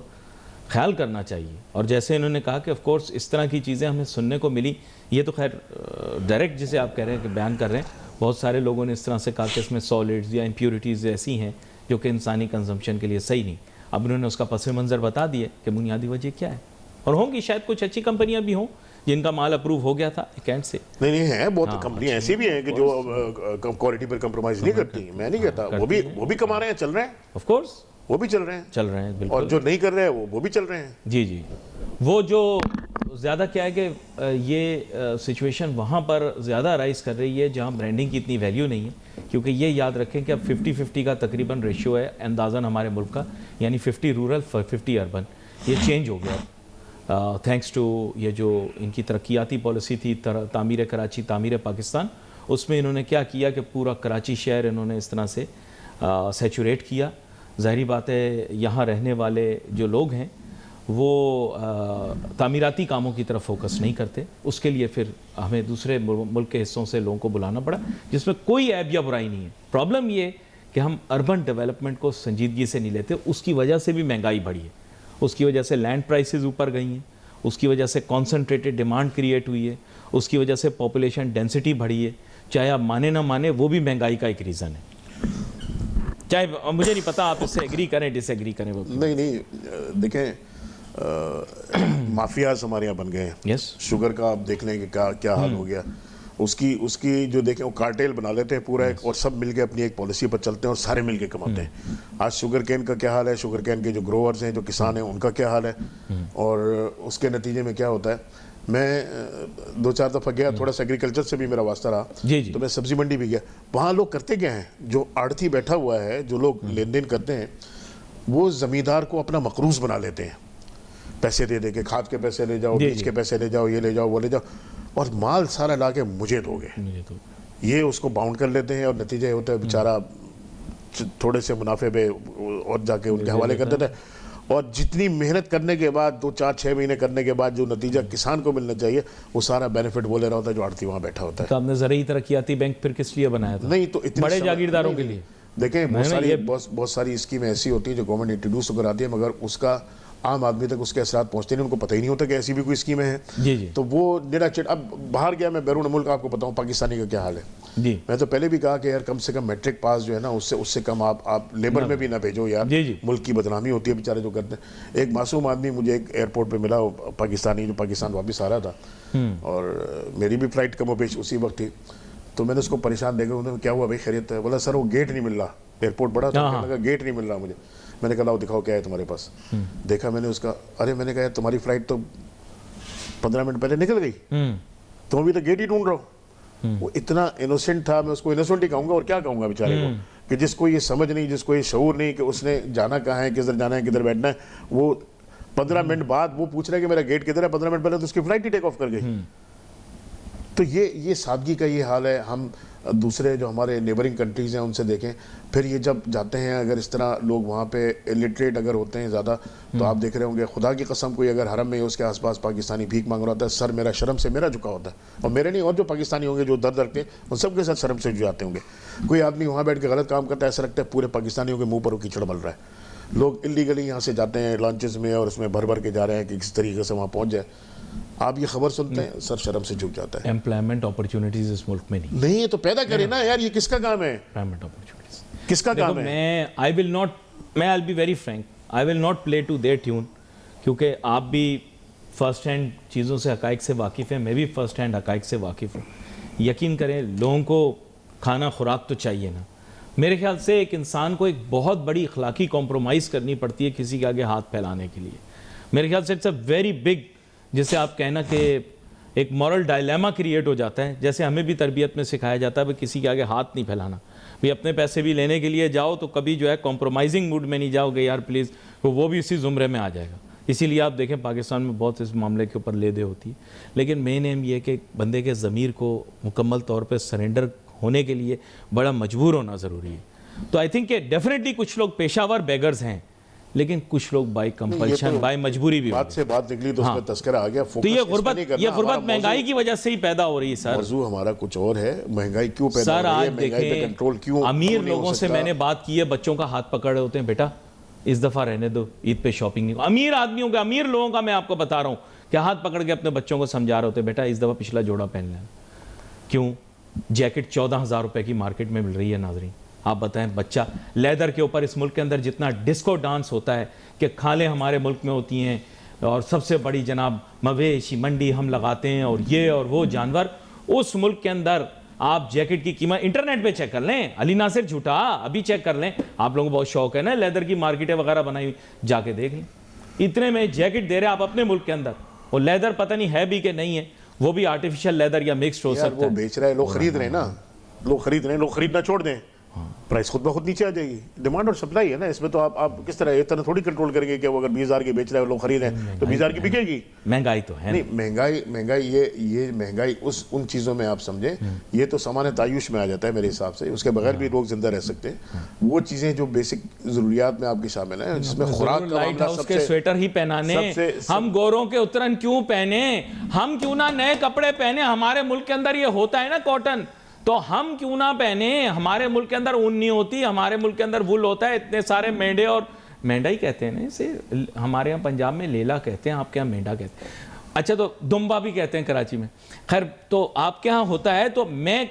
خیال کرنا چاہیے. اور جیسے انہوں نے کہا کہ آف کورس اس طرح کی چیزیں ہمیں سننے کو ملی, یہ تو خیر ڈائریکٹ جسے آپ کہہ رہے ہیں کہ بیان کر رہے ہیں, بہت سارے لوگوں نے اس طرح سے کہا کہ اس میں سالڈز یا امپیورٹیز ایسی ہیں جو کہ انسانی کنزمپشن کے لیے صحیح نہیں. اب انہوں نے اس کا پس منظر بتا دیا کہ بنیادی وجہ کیا ہے. اور ہوں گی شاید کچھ اچھی کمپنیاں بھی ہوں جن کا مال اپروو ہو گیا تھا کینٹ سے. نہیں ہے, بہت کمپنیاں ایسی بھی ہیں کہ جو کوالٹی پر کمپرومائز نہیں کرتی. میں نہیں کہتا, وہ بھی کما رہے ہیں, چل رہے ہیں. آف کورس وہ بھی چل رہے ہیں بالکل. اور جو نہیں کر رہے ہیں وہ بھی چل رہے ہیں. جی وہ جو زیادہ کیا ہے کہ یہ سچویشن وہاں پر زیادہ رائز کر رہی ہے جہاں برانڈنگ کی اتنی ویلیو نہیں ہے، کیونکہ یہ یاد رکھیں کہ اب 50-50 کا تقریباً ریشیو ہے اندازاً ہمارے ملک کا، یعنی 50 رورل 50 اربن. یہ چینج ہو گیا تھینکس ٹو یہ جو ان کی ترقیاتی پالیسی تھی تعمیر کراچی تعمیر پاکستان. اس میں انہوں نے کیا کیا کہ پورا کراچی شہر انہوں نے اس طرح سے سیچوریٹ کیا. ظاہری بات ہے یہاں رہنے والے جو لوگ ہیں وہ تعمیراتی کاموں کی طرف فوکس نہیں کرتے، اس کے لیے پھر ہمیں دوسرے ملک کے حصوں سے لوگوں کو بلانا پڑا، جس میں کوئی عیب یا برائی نہیں ہے. پرابلم یہ کہ ہم اربن ڈیولپمنٹ کو سنجیدگی سے نہیں لیتے، اس کی وجہ سے بھی مہنگائی بڑھی ہے، اس کی وجہ سے لینڈ پرائسز اوپر گئی ہیں، اس کی وجہ سے کانسنٹریٹڈ ڈیمانڈ کریٹ ہوئی ہے، اس کی وجہ سے پاپولیشن ڈینسٹی بڑھی ہے. چاہے آپ مانے نہ مانے وہ بھی مہنگائی کا ایک ریزن ہے. چاہے مجھے نہیں پتا آپ اس سے ایگری کریں ڈس ایگری کریں. وہ نہیں دیکھیں مافیاز ہمارے یہاں بن گئے ہیں. یس شوگر کا آپ دیکھ لیں کہ کیا حال ہو گیا. اس کی جو دیکھیں وہ کارٹیل بنا لیتے ہیں پورا ایک، اور سب مل کے اپنی ایک پالیسی پر چلتے ہیں اور سارے مل کے کماتے ہیں. آج شوگر کین کا کیا حال ہے، شوگر کین کے جو گروورز ہیں جو کسان ہیں ان کا کیا حال ہے، اور اس کے نتیجے میں کیا ہوتا ہے. میں 2-4 دفعہ گیا، تھوڑا سا ایگریکلچر سے بھی میرا واسطہ رہا، تو میں سبزی منڈی بھی گیا. وہاں لوگ کرتے کیا ہیں، جو آڑتی بیٹھا ہوا ہے، جو لوگ لین دین کرتے ہیں، وہ زمیندار کو اپنا مقروض بنا لیتے ہیں. پیسے دے دے کے کھاد کے پیسے لے جاؤ، بیج کے پیسے لے جاؤ، یہ لے جاؤ وہ لے جاؤ، اور مال سارا لا کے مجھے دو گے. یہ اس کو باؤنڈ کر لیتے ہیں، اور نتیجہ یہ ہوتا ہے بیچارہ تھوڑے سے منافع پہ اور جا کے ان کے حوالے کر دیتا ہے. اور جتنی محنت کرنے کے بعد 2-4-6 مہینے کرنے کے بعد جو نتیجہ کسان کو ملنا چاہیے وہ سارا بینیفٹ وہ لے رہا ہوتا ہے جو آڑتی وہاں بیٹھا ہوتا ہے. تو آپ نے زرعی ترقیاتی بینک پھر کس لیے بنایا تھا؟ نہیں تو بڑے جاگیرداروں کے لیے. دیکھیں بہت ساری اسکیمیں ایسی ہوتی ہیں جو گورنمنٹ انٹروڈیوس کراتی ہے، مگر اس کا عام آدمی تک اس کے اثرات پہنچتے نہیں، ان کو پتہ ہی نہیں ہوتا کہ ایسی بھی کوئی اسکیمیں ہیں. تو وہ ڈیڑا چٹ. اب باہر گیا میں بیرون ملک، آپ کو بتاؤں پاکستانی کا کیا حال ہے. میں تو پہلے بھی کہا کہ یار کم سے کم میٹرک پاس جو ہے نا اس سے کم آپ لیبر میں بھی نہ بھیجو یار، ملک کی بدنامی ہوتی ہے بیچارے جو کرتے ہیں. ایک معصوم آدمی مجھے ایک ایئرپورٹ پہ ملا، پاکستانی، جو پاکستان واپس آ رہا تھا، اور میری بھی فلائٹ کم و بیش اسی وقت تھی. تو میں نے اس کو پریشان دیکھا، انہوں نے کیا ہوا بھائی خیریت ہے؟ بولا سر وہ گیٹ نہیں مل رہا، ایئرپورٹ بڑا تھا، گیٹ نہیں مل رہا مجھے. میں نے کہا لاؤ دکھاؤ کیا ہے تمہارے پاس. دیکھا میں نے اس کا، ارے میں نے کہا تمہاری فلائٹ تو 15 منٹ پہلے نکل گئی، تم ابھی تو گیٹ ہی ڈھونڈ رہا ہو. وہ اتنا انوسنٹ تھا، میں اس کو انوسنٹ ہی کہوں گا اور کیا کہوں گا بیچارے کو، کہ جس کو یہ سمجھ نہیں، جس کو یہ شعور نہیں کہ اس نے جانا کہاں ہے، کدھر جانا ہے، کدھر بیٹھنا ہے. وہ 15 منٹ بعد وہ پوچھ رہا ہے کہ میرا گیٹ کدھر ہے، 15 منٹ پہلے تو اس کی فلائٹ ہی ٹیک آف کر گئی. تو یہ سادگی کا یہ حال ہے. ہم دوسرے جو ہمارے نیبرنگ کنٹریز ہیں ان سے دیکھیں، پھر یہ جب جاتے ہیں اگر اس طرح لوگ وہاں پہ الٹریٹ اگر ہوتے ہیں زیادہ، تو آپ دیکھ رہے ہوں گے خدا کی قسم کوئی اگر حرم میں اس کے آس پاس پاکستانی بھیک مانگ رہا ہوتا ہے، سر میرا شرم سے میرا جھکا ہوتا ہے. اور میرے نہیں، اور جو پاکستانی ہوں گے جو درد رکھتے ہیں ان سب کے ساتھ شرم سے جاتے ہوں گے. کوئی آدمی وہاں بیٹھ کے غلط کام کرتا ہے، ایسا لگتا ہے پورے پاکستانیوں کے منہ پر وہ کیچڑ مل رہا ہے. لوگ اللیگلی یہاں سے جاتے ہیں لانچز میں اور اس میں بھر کے جا رہے ہیں کہ کس طریقے سے وہاں پہنچ جائے. آپ یہ خبر سنتے ہیں سر شرم سے جھک جاتا ہے. ایمپلائمنٹ اپرچونٹیز اس ملک میں نہیں تو پیدا کرے نا یار، یہ کس کا کام ہے؟ ایمپلائمنٹ اپرچونیٹیز کس کا کام ہے؟ I'll be very frank, I will not play to their tune, کیونکہ آپ بھی فرسٹ ہینڈ چیزوں سے حقائق سے واقف ہیں، میں بھی فرسٹ ہینڈ حقائق سے واقف ہوں. یقین کریں لوگوں کو کھانا خوراک تو چاہیے نا. میرے خیال سے ایک انسان کو ایک بہت بڑی اخلاقی کمپرومائز کرنی پڑتی ہے کسی کے آگے ہاتھ پھیلانے کے لیے. میرے خیال سے اٹس اے ویری بگ، جسے آپ کہنا کہ ایک مورل ڈائلیما کریٹ ہو جاتا ہے. جیسے ہمیں بھی تربیت میں سکھایا جاتا ہے کہ کسی کے آگے ہاتھ نہیں پھیلانا. بھی اپنے پیسے بھی لینے کے لیے جاؤ تو کبھی جو ہے کمپرومائزنگ موڈ میں نہیں جاؤ گے یار پلیز، وہ بھی اسی زمرے میں آ جائے گا. اسی لیے آپ دیکھیں پاکستان میں بہت اس معاملے کے اوپر لے دے ہوتی ہے. لیکن مین ایم یہ کہ بندے کے ضمیر کو مکمل طور پہ سرنڈر ہونے کے لیے بڑا مجبور ہونا ضروری ہے. تو آئی تھنک کہ ڈیفینیٹلی کچھ لوگ پیشہ ور بیگرز ہیں، لیکن کچھ لوگ بائی کمپلشن بائی مجبوری بھی. بات سے بات نکلی تو اس میں تذکرہ آ گیا. تو یہ غربت مہنگائی کی وجہ سے ہی پیدا ہو رہی ہے سر. موضوع ہمارا کچھ اور ہے، مہنگائی کیوں پیدا ہو رہی ہے، مہنگائی پہ کنٹرول کیوں. امیر لوگوں سے میں نے بات کی ہے، بچوں کا ہاتھ پکڑے ہوتے ہیں، بیٹا اس دفعہ رہنے دو، عید پہ شاپنگ نہیں. امیر آدمیوں کا، امیر لوگوں کا میں آپ کو بتا رہا ہوں کہ ہاتھ پکڑ کے اپنے بچوں کو سمجھا رہے ہوتے ہیں بیٹا اس دفعہ پچھلا جوڑا پہن لینا. کیوں؟ جیکٹ 14,000 روپے کی مارکیٹ میں مل رہی ہے. ناظرین آپ بتائیں، بچہ لیدر کے اوپر اس ملک کے اندر جتنا ڈسکو ڈانس ہوتا ہے کہ کھالیں ہمارے ملک میں ہوتی ہیں، اور سب سے بڑی جناب مویشی منڈی ہم لگاتے ہیں، اور یہ اور وہ جانور، اس ملک کے اندر آپ جیکٹ کی قیمت انٹرنیٹ پہ چیک کر لیں. علی ناصر جھوٹا ابھی چیک کر لیں. آپ لوگوں کو بہت شوق ہے نا لیدر کی مارکیٹیں وغیرہ بنائی ہوئی، جا کے دیکھ لیں. اتنے میں جیکٹ دے رہے آپ اپنے ملک کے اندر, وہ لیدر پتہ نہیں ہے بھی کہ نہیں ہے, وہ بھی آرٹیفیشل لیدر یا مکسڈ ہو سکتا وہ ہے. بیچ رہا ہے, لوگ خرید رہے ہیں نا, لوگ خرید رہے ہیں, لوگ خریدنا چھوڑ دیں, پرائس خود بخود نیچے آ جائے گی. ڈیمانڈ اور سپلائی ہے نا اس میں, تو آپ کس طرح اتنا تھوڑی کنٹرول کریں گے کہ وہ اگر 20,000 کی بیچ رہا ہے لوگ خریدیں تو 20,000 کی بکے گی. مہنگائی تو ہے نہیں, مہنگائی یہ مہنگائی ان چیزوں میں آپ سمجھیں, یہ تو سامان تعیش میں آ جاتا ہے میرے حساب سے, اس کے بغیر بھی لوگ زندہ رہ سکتے ہیں. وہ چیزیں جو بیسک ضروریات میں آپ کی شامل ہیں, جس میں خوراک کا لائٹ معاملہ ہاؤس سب کے سے, سویٹر ہی پہنانے, ہم گوروں کے اترن کیوں پہنے, ہم کیوں نہ نئے کپڑے پہنے, ہمارے ملک کے اندر یہ ہوتا ہے نا کاٹن, تو ہم کیوں نہ پہنے, ہمارے ملک کے اندر اون نہیں ہوتی, ہمارے ملک کے اندر وول ہوتا ہے, اتنے سارے مینڈے, اور مینڈا ہی کہتے ہیں نا اسے, ہمارے یہاں پنجاب میں لیلا کہتے ہیں, آپ کے یہاں مینڈا کہتے ہیں, اچھا تو دمبا بھی کہتے ہیں کراچی میں. خیر تو آپ کے ہاں ہوتا ہے, تو میں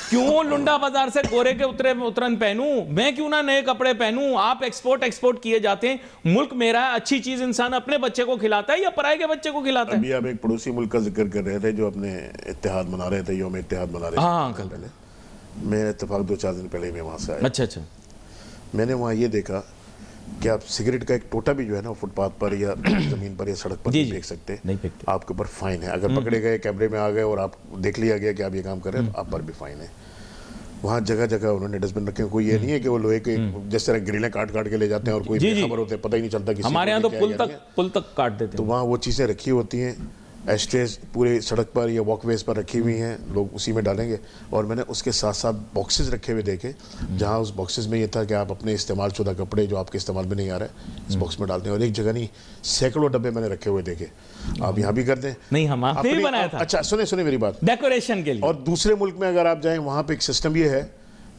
کیوں لنڈا بازار سے گورے کے اترن پہنوں, میں کیوں نہ نئے کپڑے پہنوں. آپ ایکسپورٹ کیے جاتے ہیں, ملک میرا ہے, اچھی چیز انسان اپنے بچے کو کھلاتا ہے یا پرائے کے بچے کو کھلاتا ہے. ابھی آپ ایک پڑوسی ملک کا ذکر کر رہے تھے جو اپنے اتحاد منا رہے تھے, یوم اتحاد منا رہے تھے. ہاں انکل, پہلے میں اتفاق 2-4 دن پہلے میں وہاں سے آیا. اچھا, میں نے وہاں یہ دیکھا کہ آپ سگریٹ کا ایک ٹوٹا بھی جو ہے نا فٹ پاتھ پر یا زمین پر یا سڑک پر نہیں پھینک سکتے, آپ کے اوپر فائن ہے. اگر پکڑے گئے, کیمرے میں آ گئے اور آپ دیکھ لیا گیا کہ آپ یہ کام کر رہے ہیں تو آپ پر بھی فائن ہے. وہاں جگہ جگہ انہوں نے ڈسٹ بن رکھے ہیں. کوئی یہ نہیں ہے کہ وہ لوہے کے جس طرح گریلیں کاٹ کے لے جاتے ہیں اور کوئی بے خبر ہوتے ہیں, پتہ ہی نہیں چلتا کسی. ہمارے یہاں تو پل تک کاٹ دیتے ہیں. تو وہاں وہ چیزیں رکھی ہوتی ہیں, ایشٹریز پورے سڑک پر یا واک ویز پر رکھی ہوئی ہیں, لوگ اسی میں ڈالیں گے. اور میں نے اس کے ساتھ ساتھ باکسز رکھے ہوئے دیکھے, جہاں اس باکسز میں یہ تھا کہ آپ اپنے استعمال شدہ کپڑے جو آپ کے استعمال میں نہیں آ رہا ہے اس باکس میں ڈالتے ہیں. اور ایک جگہ نہیں, سینکڑوں ڈبے میں نے رکھے ہوئے دیکھے. آپ یہاں بھی کر دیں. نہیں, ہم آپ نے بھی بنایا تھا. اچھا سنیں میری بات, ڈیکوریشن کے لیے. اور دوسرے ملک میں اگر آپ جائیں وہاں پہ ایک سسٹم یہ ہے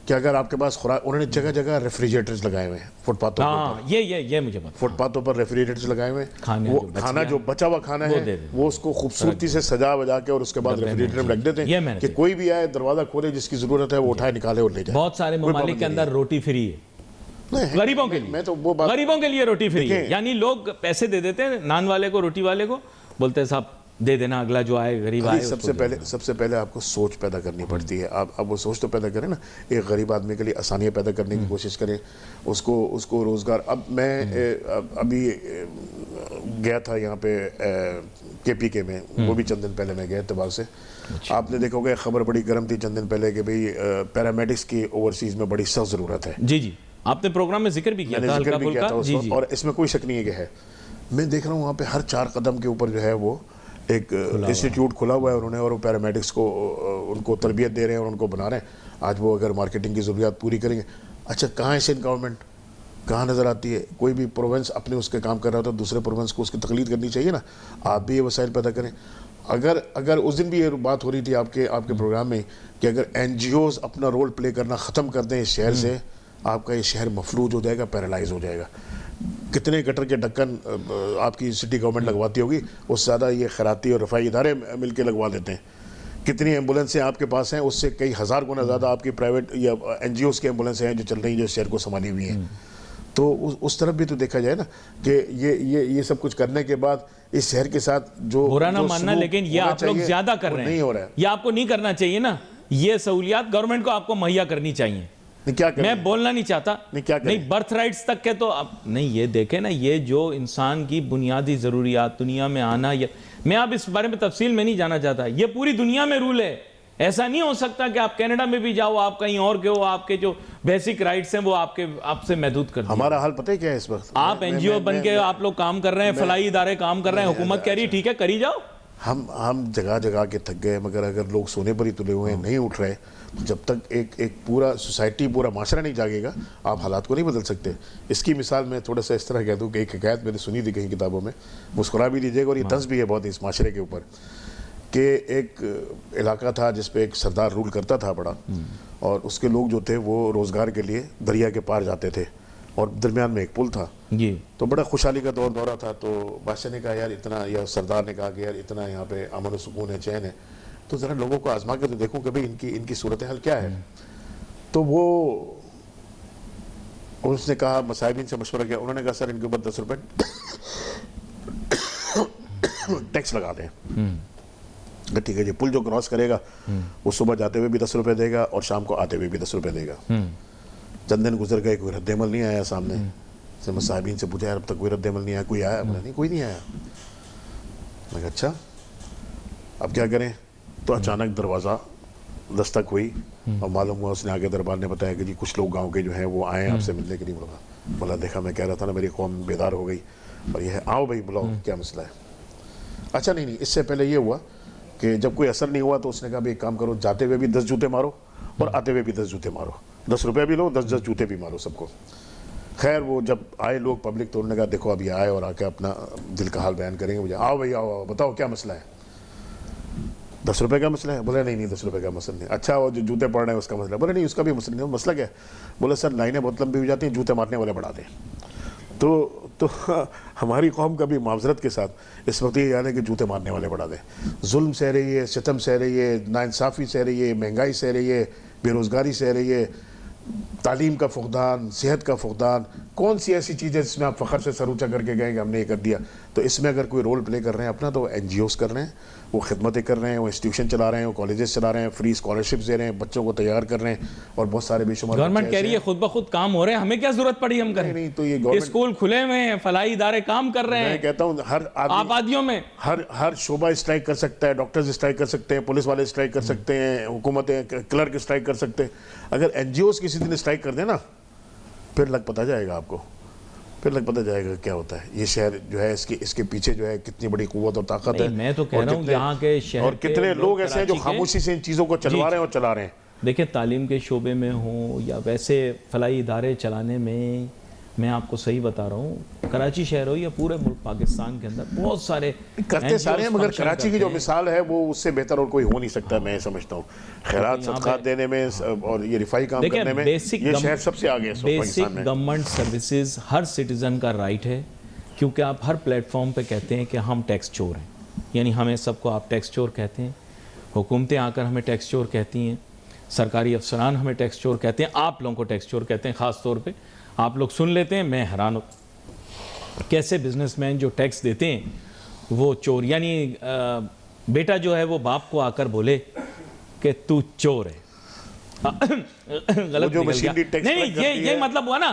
کہ اگر آپ کے پاس خوراک, انہوں نے جگہ جگہ ریفریجریٹرز لگائے ہوئے ہیں فٹ پاتھوں پر. یہ مجھے پتا, فٹ پاتھوں پر ریفریجریٹرز لگائے ہوئے ہیں. وہ کھانا جو بچا ہوا کھانا ہے وہ اس کو خوبصورتی سے سجا بجا کے اور اس کے بعد ریفریجریٹر میں رکھ دیتے ہیں کہ کوئی بھی آئے دروازہ کھولے, جس کی ضرورت ہے وہ اٹھائے نکالے اور لے جائے. بہت سارے ممالک کے اندر روٹی فری ہے غریبوں کے لیے. میں تو وہ بات, غریبوں کے لیے روٹی فری ہے, یعنی لوگ پیسے دے دیتے ہیں نان والے کو, روٹی والے کو, بولتے ہیں صاحب دے دینا, اگلا جو آئے غریب آئے. سب سے پہلے آپ کو سوچ پیدا کرنی پڑتی ہے. آپ وہ سوچ تو پیدا کریں نا, ایک غریب آدمی کے لیے آسانیاں پیدا کرنے کی کوشش کریں, اس کو روزگار. اب میں ابھی گیا تھا یہاں پہ KPK میں, وہ بھی چند دن پہلے میں گیا اتفاق سے. آپ نے دیکھو گے خبر بڑی گرم تھی چند دن پہلے کہ بھئی پیرامیڈکس کی اوورسیز میں بڑی سخت ضرورت ہے. جی آپ نے پروگرام میں ذکر بھی کیا تھا, ذکر بھی کیا تھا اس وقت, اور اس میں کوئی شک نہیں ہے کہ ہے. میں دیکھ رہا ہوں وہاں پہ ہر 4 قدم کے اوپر جو ہے وہ ایک انسٹیٹیوٹ کھلا ہوا ہے انہوں نے, اور وہ پیرامیڈکس کو ان کو تربیت دے رہے ہیں اور ان کو بنا رہے ہیں. آج وہ اگر مارکیٹنگ کی ضروریات پوری کریں گے, اچھا کہاں ہے گورنمنٹ, کہاں نظر آتی ہے؟ کوئی بھی پروونس اپنے اس کے کام کر رہا ہوتا ہے, دوسرے پروونس کو اس کی تقلید کرنی چاہیے نا. آپ بھی یہ وسائل پیدا کریں. اگر اس دن بھی یہ بات ہو رہی تھی آپ کے پروگرام میں کہ اگر NGOز اپنا رول پلے کرنا ختم کر دیں اس شہر سے, آپ کا یہ شہر مفلوج ہو جائے گا, پیرالائز ہو جائے گا. کتنے گٹر کے ڈھکن آپ کی سٹی گورنمنٹ لگواتی ہوگی, اس سے زیادہ یہ خیراتی اور رفاہی ادارے مل کے لگوا دیتے ہیں. کتنی ایمبولینسیں آپ کے پاس ہیں, اس سے کئی ہزار گنا زیادہ آپ کی پرائیویٹ یا NGOز کی ایمبولینسیں ہیں جو چل رہی ہیں, جو شہر کو سنبھالی ہوئی ہیں. تو اس طرف بھی تو دیکھا جائے نا کہ یہ سب کچھ کرنے کے بعد اس شہر کے ساتھ جو برا نہ ماننا, لیکن یہ آپ لوگ زیادہ کر رہے ہیں, نہیں ہو رہا ہے. یہ آپ کو نہیں کرنا چاہیے نا. یہ سہولیات گورنمنٹ کو آپ کو مہیا کرنی چاہیے. میں بولنا نہیں چاہتا, نہیں برتھ رائٹس تک کے تو نہیں. یہ دیکھیں نا, یہ جو انسان کی بنیادی ضروریات دنیا میں آنا, میں آپ اس بارے میں تفصیل میں نہیں جانا چاہتا, یہ پوری دنیا میں رول ہے. ایسا نہیں ہو سکتا کہ آپ کینیڈا میں بھی جاؤ, آپ کہیں اور گئے ہو, آپ کے جو بیسک رائٹس ہیں وہ آپ سے محدود کر دیں. ہمارا حال پتہ ہے کیا ہے اس وقت, آپ NGO بن کے آپ لوگ کام کر رہے ہیں, فلاحی ادارے کام کر رہے ہیں, حکومت کہہ رہی ہے ٹھیک ہے کری جاؤ. ہم جگہ جگہ کے تھک گئے, مگر اگر لوگ سونے پر ہی تلے ہوئے ہیں, نہیں اٹھ رہے, جب تک ایک پورا سوسائٹی, پورا معاشرہ نہیں جاگے گا, آپ حالات کو نہیں بدل سکتے. اس کی مثال میں تھوڑا سا اس طرح کہہ دوں کہ ایک حکایت میں نے سنی تھی کہیں کتابوں میں, مسکرا بھی لیجیے گا, اور یہ طنز بھی ہے بہت اس معاشرے کے اوپر, کہ ایک علاقہ تھا جس پہ ایک سردار رول کرتا تھا بڑا, اور اس کے لوگ جو تھے وہ روزگار کے لیے دریا کے پار جاتے تھے, اور درمیان میں ایک پل تھا. تو بڑا خوشحالی کا دورہ تھا. تو بادشاہ نے کہا یار اتنا, یا سردار نے کہا کہ یار اتنا یہاں پہ امن و سکون ہے, چین ہے, تو ذرا لوگوں کو آزما کے تو دیکھوں کہ بھئی ان کی صورتحال کیا ہے. تو وہ اس نے کہا, مصاحبین سے مشورہ کیا, انہوں نے کہا سر ان کے اوپر 10 روپے ٹیکس لگا دیں. ٹھیک ہے جی, پل جو کراس کرے گا وہ صبح جاتے ہوئے بھی 10 روپے دے گا اور شام کو آتے ہوئے بھی 10 روپے دے گا. چند دن گزر گئے, کوئی رد عمل نہیں آیا سامنے. سے میں صاحبین سے پوچھا یار اب تک کوئی رد عمل نہیں آیا, کوئی آیا؟ بولا نہیں کوئی نہیں آیا. میں کہا اچھا اب کیا کریں؟ تو اچانک دروازہ دستک ہوئی اور معلوم ہوا اس نے آگے دربار نے بتایا کہ جی کچھ لوگ گاؤں کے جو ہیں وہ آئے ہیں آپ سے ملنے کے لیے. بولا دیکھا میں کہہ رہا تھا نا میری قوم بیدار ہو گئی اور یہ ہے آؤ بھائی بلاؤ کیا مسئلہ ہے. اچھا نہیں اس سے پہلے یہ ہوا کہ جب کوئی اثر نہیں ہوا تو اس نے کہا بھائی ایک کام کرو, جاتے ہوئے بھی 10 جوتے مارو اور آتے ہوئے بھی 10 جوتے مارو, 10 روپے بھی لو, 10 جوتے بھی مارو سب کو. خیر وہ جب آئے لوگ پبلک تو انہوں نے کہا دیکھو ابھی آئے اور آ کے اپنا دل کا حال بیان کریں گے. مجھے آؤ بھائی آؤ بتاؤ کیا مسئلہ ہے؟ 10 روپے کا مسئلہ ہے؟ بولے نہیں 10 روپے کا مسئلہ نہیں. اچھا وہ جو جوتے پڑ رہے ہیں اس کا مسئلہ؟ بولے نہیں اس کا بھی مسئلہ نہیں. مسئلہ کیا ہے؟ بولے سر لائنیں بہت لمبی ہو جاتی ہیں, جوتے مارنے والے بڑھا دیں. تو ہماری قوم کا بھی معذرت کے ساتھ اس وقت یہ یاد ہے کہ جوتے مارنے والے بڑھا دیں. ظلم سہ رہی ہے, ستم سہ رہی ہے, ناانصافی سہ رہی ہے, مہنگائی سہ رہی ہے, بے روزگاری سہ رہی ہے, تعلیم کا فقدان, صحت کا فقدان. کون سی ایسی چیز ہے جس میں آپ فخر سے سر اونچا کر کے گئے کہ ہم نے یہ کر دیا؟ تو اس میں اگر کوئی رول پلے کر رہے ہیں اپنا تو این جی اوز کر رہے ہیں, وہ خدمتیں کر رہے ہیں, وہ انسٹیٹیوشن چلا رہے ہیں, وہ کالجز چلا رہے ہیں, فری اسکالرشپس دے رہے ہیں, بچوں کو تیار کر رہے ہیں اور بہت سارے بے شمار. گورنمنٹ کہہ رہی ہے خود بخود کام ہو رہے ہیں, ہمیں کیا ضرورت پڑی ہم کریں؟ نہیں تو یہ گورنمنٹ اسکول کھلے ہوئے ہیں, فلاحی ادارے کام کر رہے میں ہیں, کہتا ہوں ہر آدمی آبادیوں میں ہر شعبہ اسٹرائک کر سکتا ہے, ڈاکٹرز اسٹرائک کر سکتے ہیں, پولیس والے اسٹرائک کر سکتے ہیں, حکومتیں کلرک اسٹرائک کر سکتے ہیں. اگر این جی اوز کسی دن اسٹرائک کر دیں نا پھر لگ پتہ جائے گا آپ کو, پھر لگ پتہ جائے گا کیا ہوتا ہے. یہ شہر جو ہے اس کے پیچھے جو ہے کتنی بڑی قوت اور طاقت ہے. میں تو کہہ رہا ہوں یہاں کے شہر اور کتنے لوگ ایسے ہیں جو خاموشی سے ان چیزوں کو چلوا رہے ہیں اور چلا رہے ہیں. دیکھیں تعلیم کے شعبے میں ہوں یا ویسے فلاحی ادارے چلانے میں آپ کو صحیح بتا رہا ہوں, کراچی شہر ہو یا پورے ملک پاکستان کے اندر بہت سارے کرتے سارے ہیں, مگر کراچی کی جو مثال ہے وہ اس سے بہتر اور کوئی ہو نہیں سکتا. میں سمجھتا ہوں خیرات صدقات دینے میں اور یہ رفائی کام کرنے میں یہ شہر سب سے آگے ہے پاکستان میں. بیسک گورنمنٹ سروسز ہر سٹیزن کا رائٹ ہے, کیونکہ آپ ہر پلیٹ فارم پہ کہتے ہیں کہ ہم ٹیکس چور ہیں, یعنی ہمیں سب کو آپ ٹیکس چور کہتے ہیں, حکومتیں آ کر ہمیں ٹیکس چور کہتی ہیں, سرکاری افسران ہمیں ٹیکس چور کہتے ہیں, آپ لوگوں کو ٹیکس چور کہتے ہیں. خاص طور پہ آپ لوگ سن لیتے ہیں, میں حیران ہوں کیسے بزنس مین جو ٹیکس دیتے ہیں وہ چور, یعنی بیٹا جو ہے وہ باپ کو آ کر بولے کہ تو چور ہے. غلط نکل گیا. نہیں یہ مطلب ہوا نا,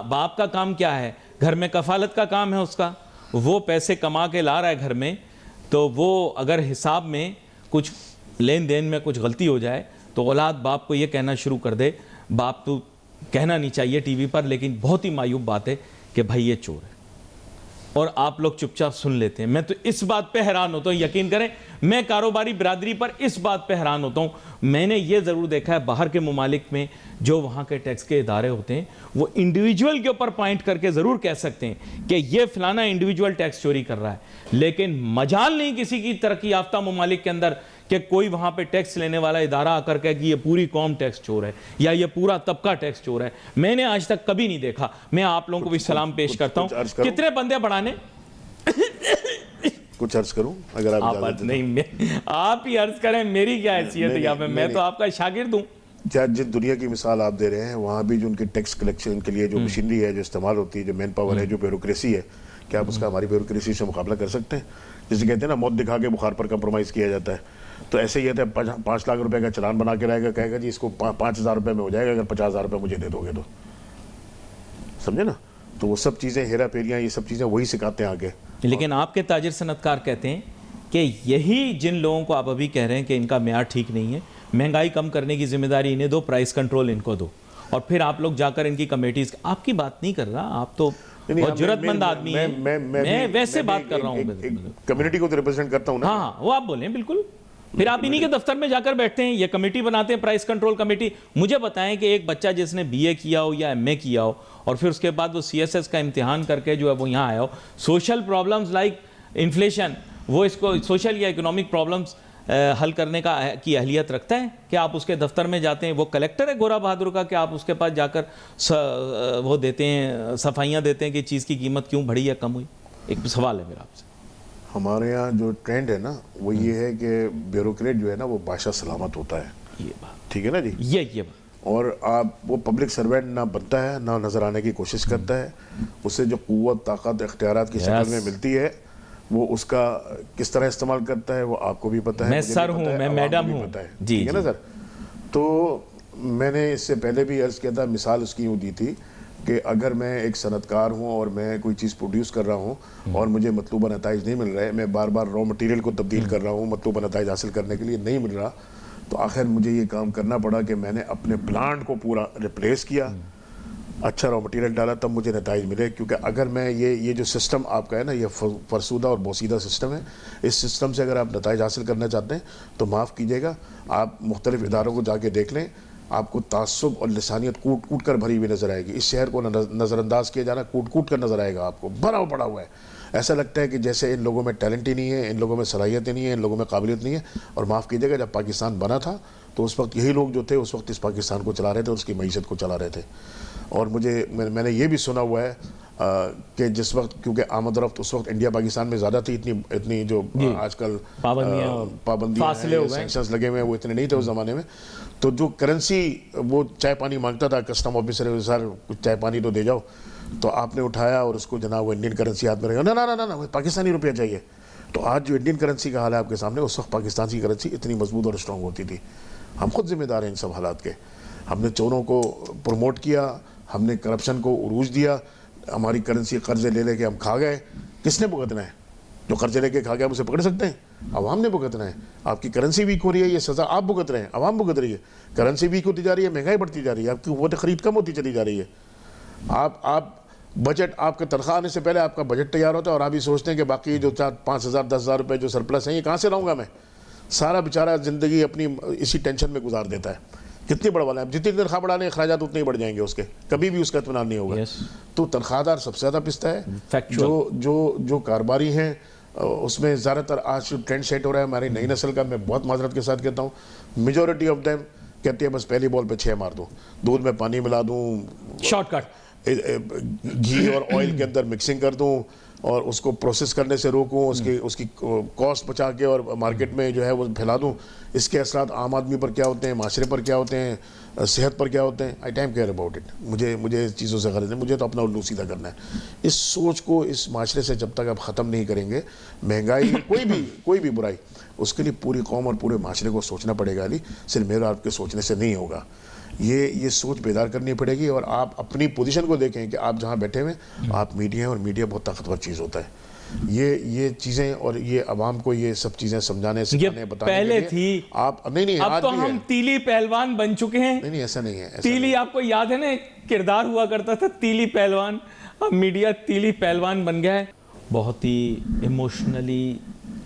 باپ کا کام کیا ہے, گھر میں کفالت کا کام ہے اس کا, وہ پیسے کما کے لا رہا ہے گھر میں, تو وہ اگر حساب میں کچھ لین دین میں کچھ غلطی ہو جائے تو اولاد باپ کو یہ کہنا شروع کر دے, باپ تو کہنا نہیں چاہیے ٹی وی پر لیکن بہت ہی معیوب بات ہے کہ بھائی یہ چور ہے, اور آپ لوگ چپ چاپ سن لیتے ہیں. میں تو اس بات پہ حیران ہوتا ہوں, یقین کریں میں کاروباری برادری پر اس بات پہ حیران ہوتا ہوں. میں نے یہ ضرور دیکھا ہے باہر کے ممالک میں جو وہاں کے ٹیکس کے ادارے ہوتے ہیں وہ انڈیویجول کے اوپر پوائنٹ کر کے ضرور کہہ سکتے ہیں کہ یہ فلانا انڈیویجول ٹیکس چوری کر رہا ہے, لیکن مجال نہیں کسی کی ترقی یافتہ ممالک کے اندر کہ کوئی وہاں پہ ٹیکس لینے والا ادارہ آ کر کہ یہ پوری قوم ٹیکس چور ہے یا یہ پورا طبقہ ٹیکس چور ہے. میں نے آج تک کبھی نہیں دیکھا. میں آپ لوگوں کو بھی سلام پیش کرتا ہوں. کتنے بندے بڑھانے کچھ عرض کروں اگر آپ اجازت دیں؟ نہیں آپ ہی عرض کریں, میری کیا حیثیت ہے یہاں پہ, میں تو آپ کا شاگرد ہوں. جس دنیا کی مثال آپ دے رہے ہیں وہاں بھی جو ان کی ٹیکس کلیکشن کے لیے جو مشینری ہے جو استعمال ہوتی ہے, جو مین پاور ہے, جو بیوروکریسی ہے, کیا آپ اس کا ہماری بیوروکریسی سے مقابلہ کر سکتے ہیں؟ جسے کہتے ہیں نا موت دکھا کے بخار پر کمپرومائز کیا جاتا ہے. تو ایسے ہی ہے 5 لاکھ روپے کا چلان بنا کے رہے گا, کہے گا جی اس کو 5,000 روپے میں ہو جائے گا اگر 50,000 روپے مجھے دے دو گے تو. سمجھے نا, تو وہ سب چیزیں ہیرا پھیریاں یہ سب چیزیں وہی سکھاتے ہیں آگے. لیکن آپ کے تاجر صنعت کار کہتے ہیں کہ یہی جن لوگوں کو آپ ابھی کہہ رہے ہیں کہ ان کا معیار ٹھیک نہیں ہے, مہنگائی کم کرنے کی ذمہ داری انہیں دو, پرائس کنٹرول ان کو دو, اور پھر آپ لوگ جا کر ان کی کمیٹیز. آپ کی بات نہیں کر رہا, آپ تو بہت جرأت مند آدمی ہیں, میں ویسے بات کر رہا ہوں, کمیونٹی کو تو ریپرزینٹ کرتا ہوں نا. ہاں وہ آپ بولیں بالکل. پھر آپ انہی کے دفتر میں جا کر بیٹھتے ہیں, یہ کمیٹی بناتے ہیں پرائس کنٹرول کمیٹی. مجھے بتائیں کہ ایک بچہ جس نے بی اے کیا ہو یا ایم اے کیا ہو اور پھر اس کے بعد وہ سی ایس ایس کا امتحان کر کے جو ہے وہ یہاں آیا ہو, سوشل پرابلمز لائک انفلیشن, وہ اس کو سوشل یا اکنامک پرابلمز حل کرنے کی اہلیت رکھتا ہے کہ آپ اس کے دفتر میں جاتے ہیں, وہ کلیکٹر ہے گورا بہادر کا, کہ آپ اس کے پاس جا کر وہ دیتے ہیں, صفائیاں دیتے ہیں کہ چیز کی قیمت کیوں بڑھی یا کم ہوئی. ایک سوال ہے میرا آپ سے. ہمارے یہاں جو ٹرینڈ ہے نا وہ یہ ہے کہ بیوروکریٹ جو ہے نا وہ بادشاہ سلامت ہوتا ہے. یہ بات ٹھیک ہے نا جی, یہ بات. اور آپ وہ پبلک سرونٹ نہ بنتا ہے نہ نظر آنے کی کوشش کرتا ہے. اسے جو قوت طاقت اختیارات کی شکل میں ملتی ہے وہ اس کا کس طرح استعمال کرتا ہے وہ آپ کو بھی پتہ ہے, میں سر ہوں, میں میڈم ہوں, جی ٹھیک ہے نا سر. تو میں نے اس سے پہلے بھی عرض کیا تھا, مثال اس کی یوں دی تھی کہ اگر میں ایک صنعت کار ہوں اور میں کوئی چیز پروڈیوس کر رہا ہوں اور مجھے مطلوبہ نتائج نہیں مل رہے, میں بار بار را مٹیریل کو تبدیل کر رہا ہوں مطلوبہ نتائج حاصل کرنے کے لیے نہیں مل رہا, تو آخر مجھے یہ کام کرنا پڑا کہ میں نے اپنے پلانٹ کو پورا ریپلیس کیا, اچھا را مٹیریل ڈالا, تب مجھے نتائج ملے. کیونکہ اگر میں یہ جو سسٹم آپ کا ہے نا, یہ فرسودہ اور بوسیدہ سسٹم ہے, اس سسٹم سے اگر آپ نتائج حاصل کرنا چاہتے ہیں تو معاف کیجیے گا, آپ مختلف اداروں کو جا کے دیکھ لیں, آپ کو تعصب اور لسانیت کوٹ کوٹ کر بھری ہوئی نظر آئے گی. اس شہر کو نظر انداز کیا جانا کوٹ کوٹ کر نظر آئے گا, آپ کو بھرا پڑا ہوا ہے. ایسا لگتا ہے کہ جیسے ان لوگوں میں ٹیلنٹ ہی نہیں ہے, ان لوگوں میں صلاحیتیں نہیں ہیں, ان لوگوں میں قابلیت نہیں ہے. اور معاف کیجیے گا, جب پاکستان بنا تھا تو اس وقت یہی لوگ جو تھے اس وقت اس پاکستان کو چلا رہے تھے اور اس کی معیشت کو چلا رہے تھے. اور میں نے یہ بھی سنا ہوا ہے کہ جس وقت, کیونکہ آمد و رفت اس وقت انڈیا پاکستان میں زیادہ تھی, اتنی جو آج کل پابندیاں سینکشنز لگے ہوئے ہیں وہ اتنے نہیں تھے اس زمانے میں. تو جو کرنسی, وہ چائے پانی مانگتا تھا کسٹم آفیسر, سر کچھ چائے پانی تو دے جاؤ, تو آپ نے اٹھایا اور اس کو جناب وہ انڈین کرنسی ہاتھ میں رکھا, نا پاکستانی روپیہ چاہیے. تو آج جو انڈین کرنسی کا حال ہے آپ کے سامنے, اس وقت پاکستان کی کرنسی اتنی مضبوط اور اسٹرانگ ہوتی تھی. ہم خود ذمہ دار ہیں ان سب حالات کے. ہم نے چوروں کو پروموٹ کیا, ہم نے کرپشن کو عروج دیا, ہماری کرنسی قرضے لے کے ہم کھا گئے. کس نے بھگتنا ہے؟ جو قرضے لے کے کھا گیا آپ اسے پکڑ سکتے ہیں؟ عوام نے بھگتنا ہے. آپ کی کرنسی ویک ہو رہی ہے, یہ سزا آپ بھگت رہے ہیں, عوام بھگت رہی ہے. کرنسی ویک ہوتی جا رہی ہے, مہنگائی بڑھتی جا رہی ہے, آپ کی قوت خرید کم ہوتی چلی جا رہی ہے. آپ بجٹ, آپ کے تنخواہ آنے سے پہلے آپ کا بجٹ تیار ہوتا ہے اور آپ یہ سوچتے ہیں کہ باقی جو 5,000 10,000 روپے جو سرپلس ہیں یہ کہاں سے لاؤں گا میں. سارا بیچارہ زندگی اپنی اسی ٹینشن میں گزار دیتا ہے. کتنی بڑھوا لیں, جتنی تنخواہ بڑھا لیں اخراجات اتنے ہی بڑھ جائیں گے اس کے, کبھی بھی اس کا اطمینان نہیں ہوگا. تو تنخواہ دار سب سے زیادہ پستا ہے. جو کاروباری ہیں اس میں زیادہ تر آج ٹرینڈ سیٹ ہو رہا ہے ہماری نئی نسل کا. میں بہت معذرت کے ساتھ کہتا ہوں, میجورٹی آف دیم کہتی ہے بس پہلی بال پہ 6 مار دوں, دودھ میں پانی ملا دوں, شارٹ کٹ, گھی اور آئل کے اندر مکسنگ کر دوں اور اس کو پروسیس کرنے سے روکوں, اس کی کاسٹ بچا کے اور مارکیٹ میں جو ہے وہ پھیلا دوں. اس کے اثرات عام آدمی پر کیا ہوتے ہیں, معاشرے پر کیا ہوتے ہیں, صحت پر کیا ہوتے ہیں. آئی ٹائم کیئر اباؤٹ اٹ. مجھے اس چیزوں سے غرض ہے, مجھے تو اپنا الو سیدھا کرنا ہے. اس سوچ کو اس معاشرے سے جب تک آپ ختم نہیں کریں گے, مہنگائی کوئی بھی برائی, اس کے لیے پوری قوم اور پورے معاشرے کو سوچنا پڑے گا. علی, صرف میرے آپ کے سوچنے سے نہیں ہوگا. یہ سوچ بیدار کرنی پڑے گی. اور آپ اپنی پوزیشن کو دیکھیں کہ آپ جہاں بیٹھے ہوئے, آپ میڈیا ہیں اور میڈیا بہت طاقتور چیز ہوتا ہے. یہ چیزیں اور یہ عوام کو یہ سب چیزیں سمجھانے سکھانے بتانے پہلے تھی, آپ نہیں اب تو ہم تیلی پہلوان بن چکے ہیں. نہیں ایسا نہیں ہے. تیلی آپ کو یاد ہے نا, ایک کردار ہوا کرتا تھا تیلی پہلوان, اب میڈیا تیلی پہلوان بن گیا ہے. بہت ہی ایموشنلی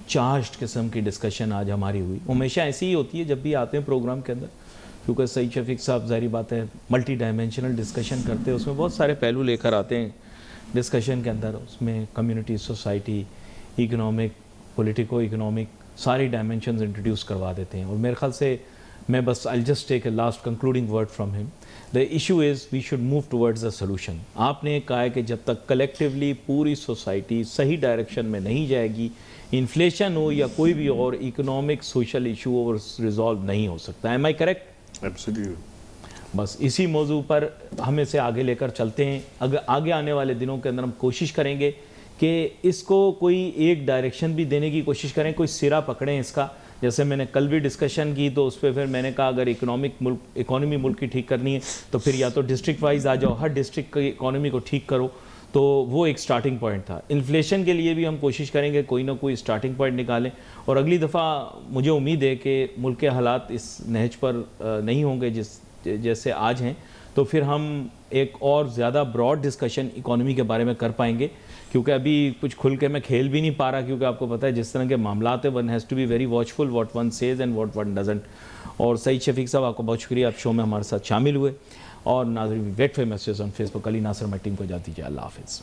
چارجڈ قسم کی ڈسکشن آج ہماری ہوئی. ہمیشہ ایسی ہی ہوتی ہے جب بھی آتے ہیں پروگرام کے اندر, کیونکہ سعید شفیق صاحب ظاہری بات ہے ملٹی ڈائمینشنل ڈسکشن کرتے ہیں, اس میں بہت سارے پہلو لے کر آتے ہیں ڈسکشن کے اندر. اس میں community, society, economic, politico economic, ساری ڈائمینشنز انٹروڈیوس کروا دیتے ہیں. اور میرے خیال سے میں بس I'll just take a last concluding word from him. The issue is we should move towards a solution. آپ نے کہا ہے کہ جب تک کلیکٹیولی پوری سوسائٹی صحیح ڈائریکشن میں نہیں جائے گی, انفلیشن ہو یا کوئی بھی اور اکنامک سوشل ایشو اور ریزالو نہیں ہو سکتا. Am I correct? Absolutely. بس اسی موضوع پر ہم اسے آگے لے کر چلتے ہیں. اگر آگے آنے والے دنوں کے اندر ہم کوشش کریں گے کہ اس کو کوئی ایک ڈائریکشن بھی دینے کی کوشش کریں, کوئی سرا پکڑیں اس کا. جیسے میں نے کل بھی ڈسکشن کی تو اس پہ پھر میں نے کہا اگر اکانومی ملک کی ٹھیک کرنی ہے تو پھر یا تو ڈسٹرکٹ وائز آ جاؤ, ہر ڈسٹرکٹ کی اکانومی کو ٹھیک کرو. تو وہ ایک سٹارٹنگ پوائنٹ تھا. انفلیشن کے لیے بھی ہم کوشش کریں گے کوئی نہ کوئی سٹارٹنگ پوائنٹ نکالیں. اور اگلی دفعہ مجھے امید ہے کہ ملک کے حالات اس نہج پر نہیں ہوں گے جیسے آج ہیں, تو پھر ہم ایک اور زیادہ براڈ ڈسکشن اکانومی کے بارے میں کر پائیں گے. کیونکہ ابھی کچھ کھل کے میں کھیل بھی نہیں پا رہا, کیونکہ آپ کو پتہ ہے جس طرح کے معاملات ہیں, one has to be very watchful what one says and what one doesn't. اور سعید شفیق صاحب آپ کو بہت شکریہ, آپ شو میں ہمارے ساتھ شامل ہوئے. اور ناظرین wait for messages on Facebook. Ali Nasir ہماری ٹیم کو اجازت دیجیے. اللہ حافظ.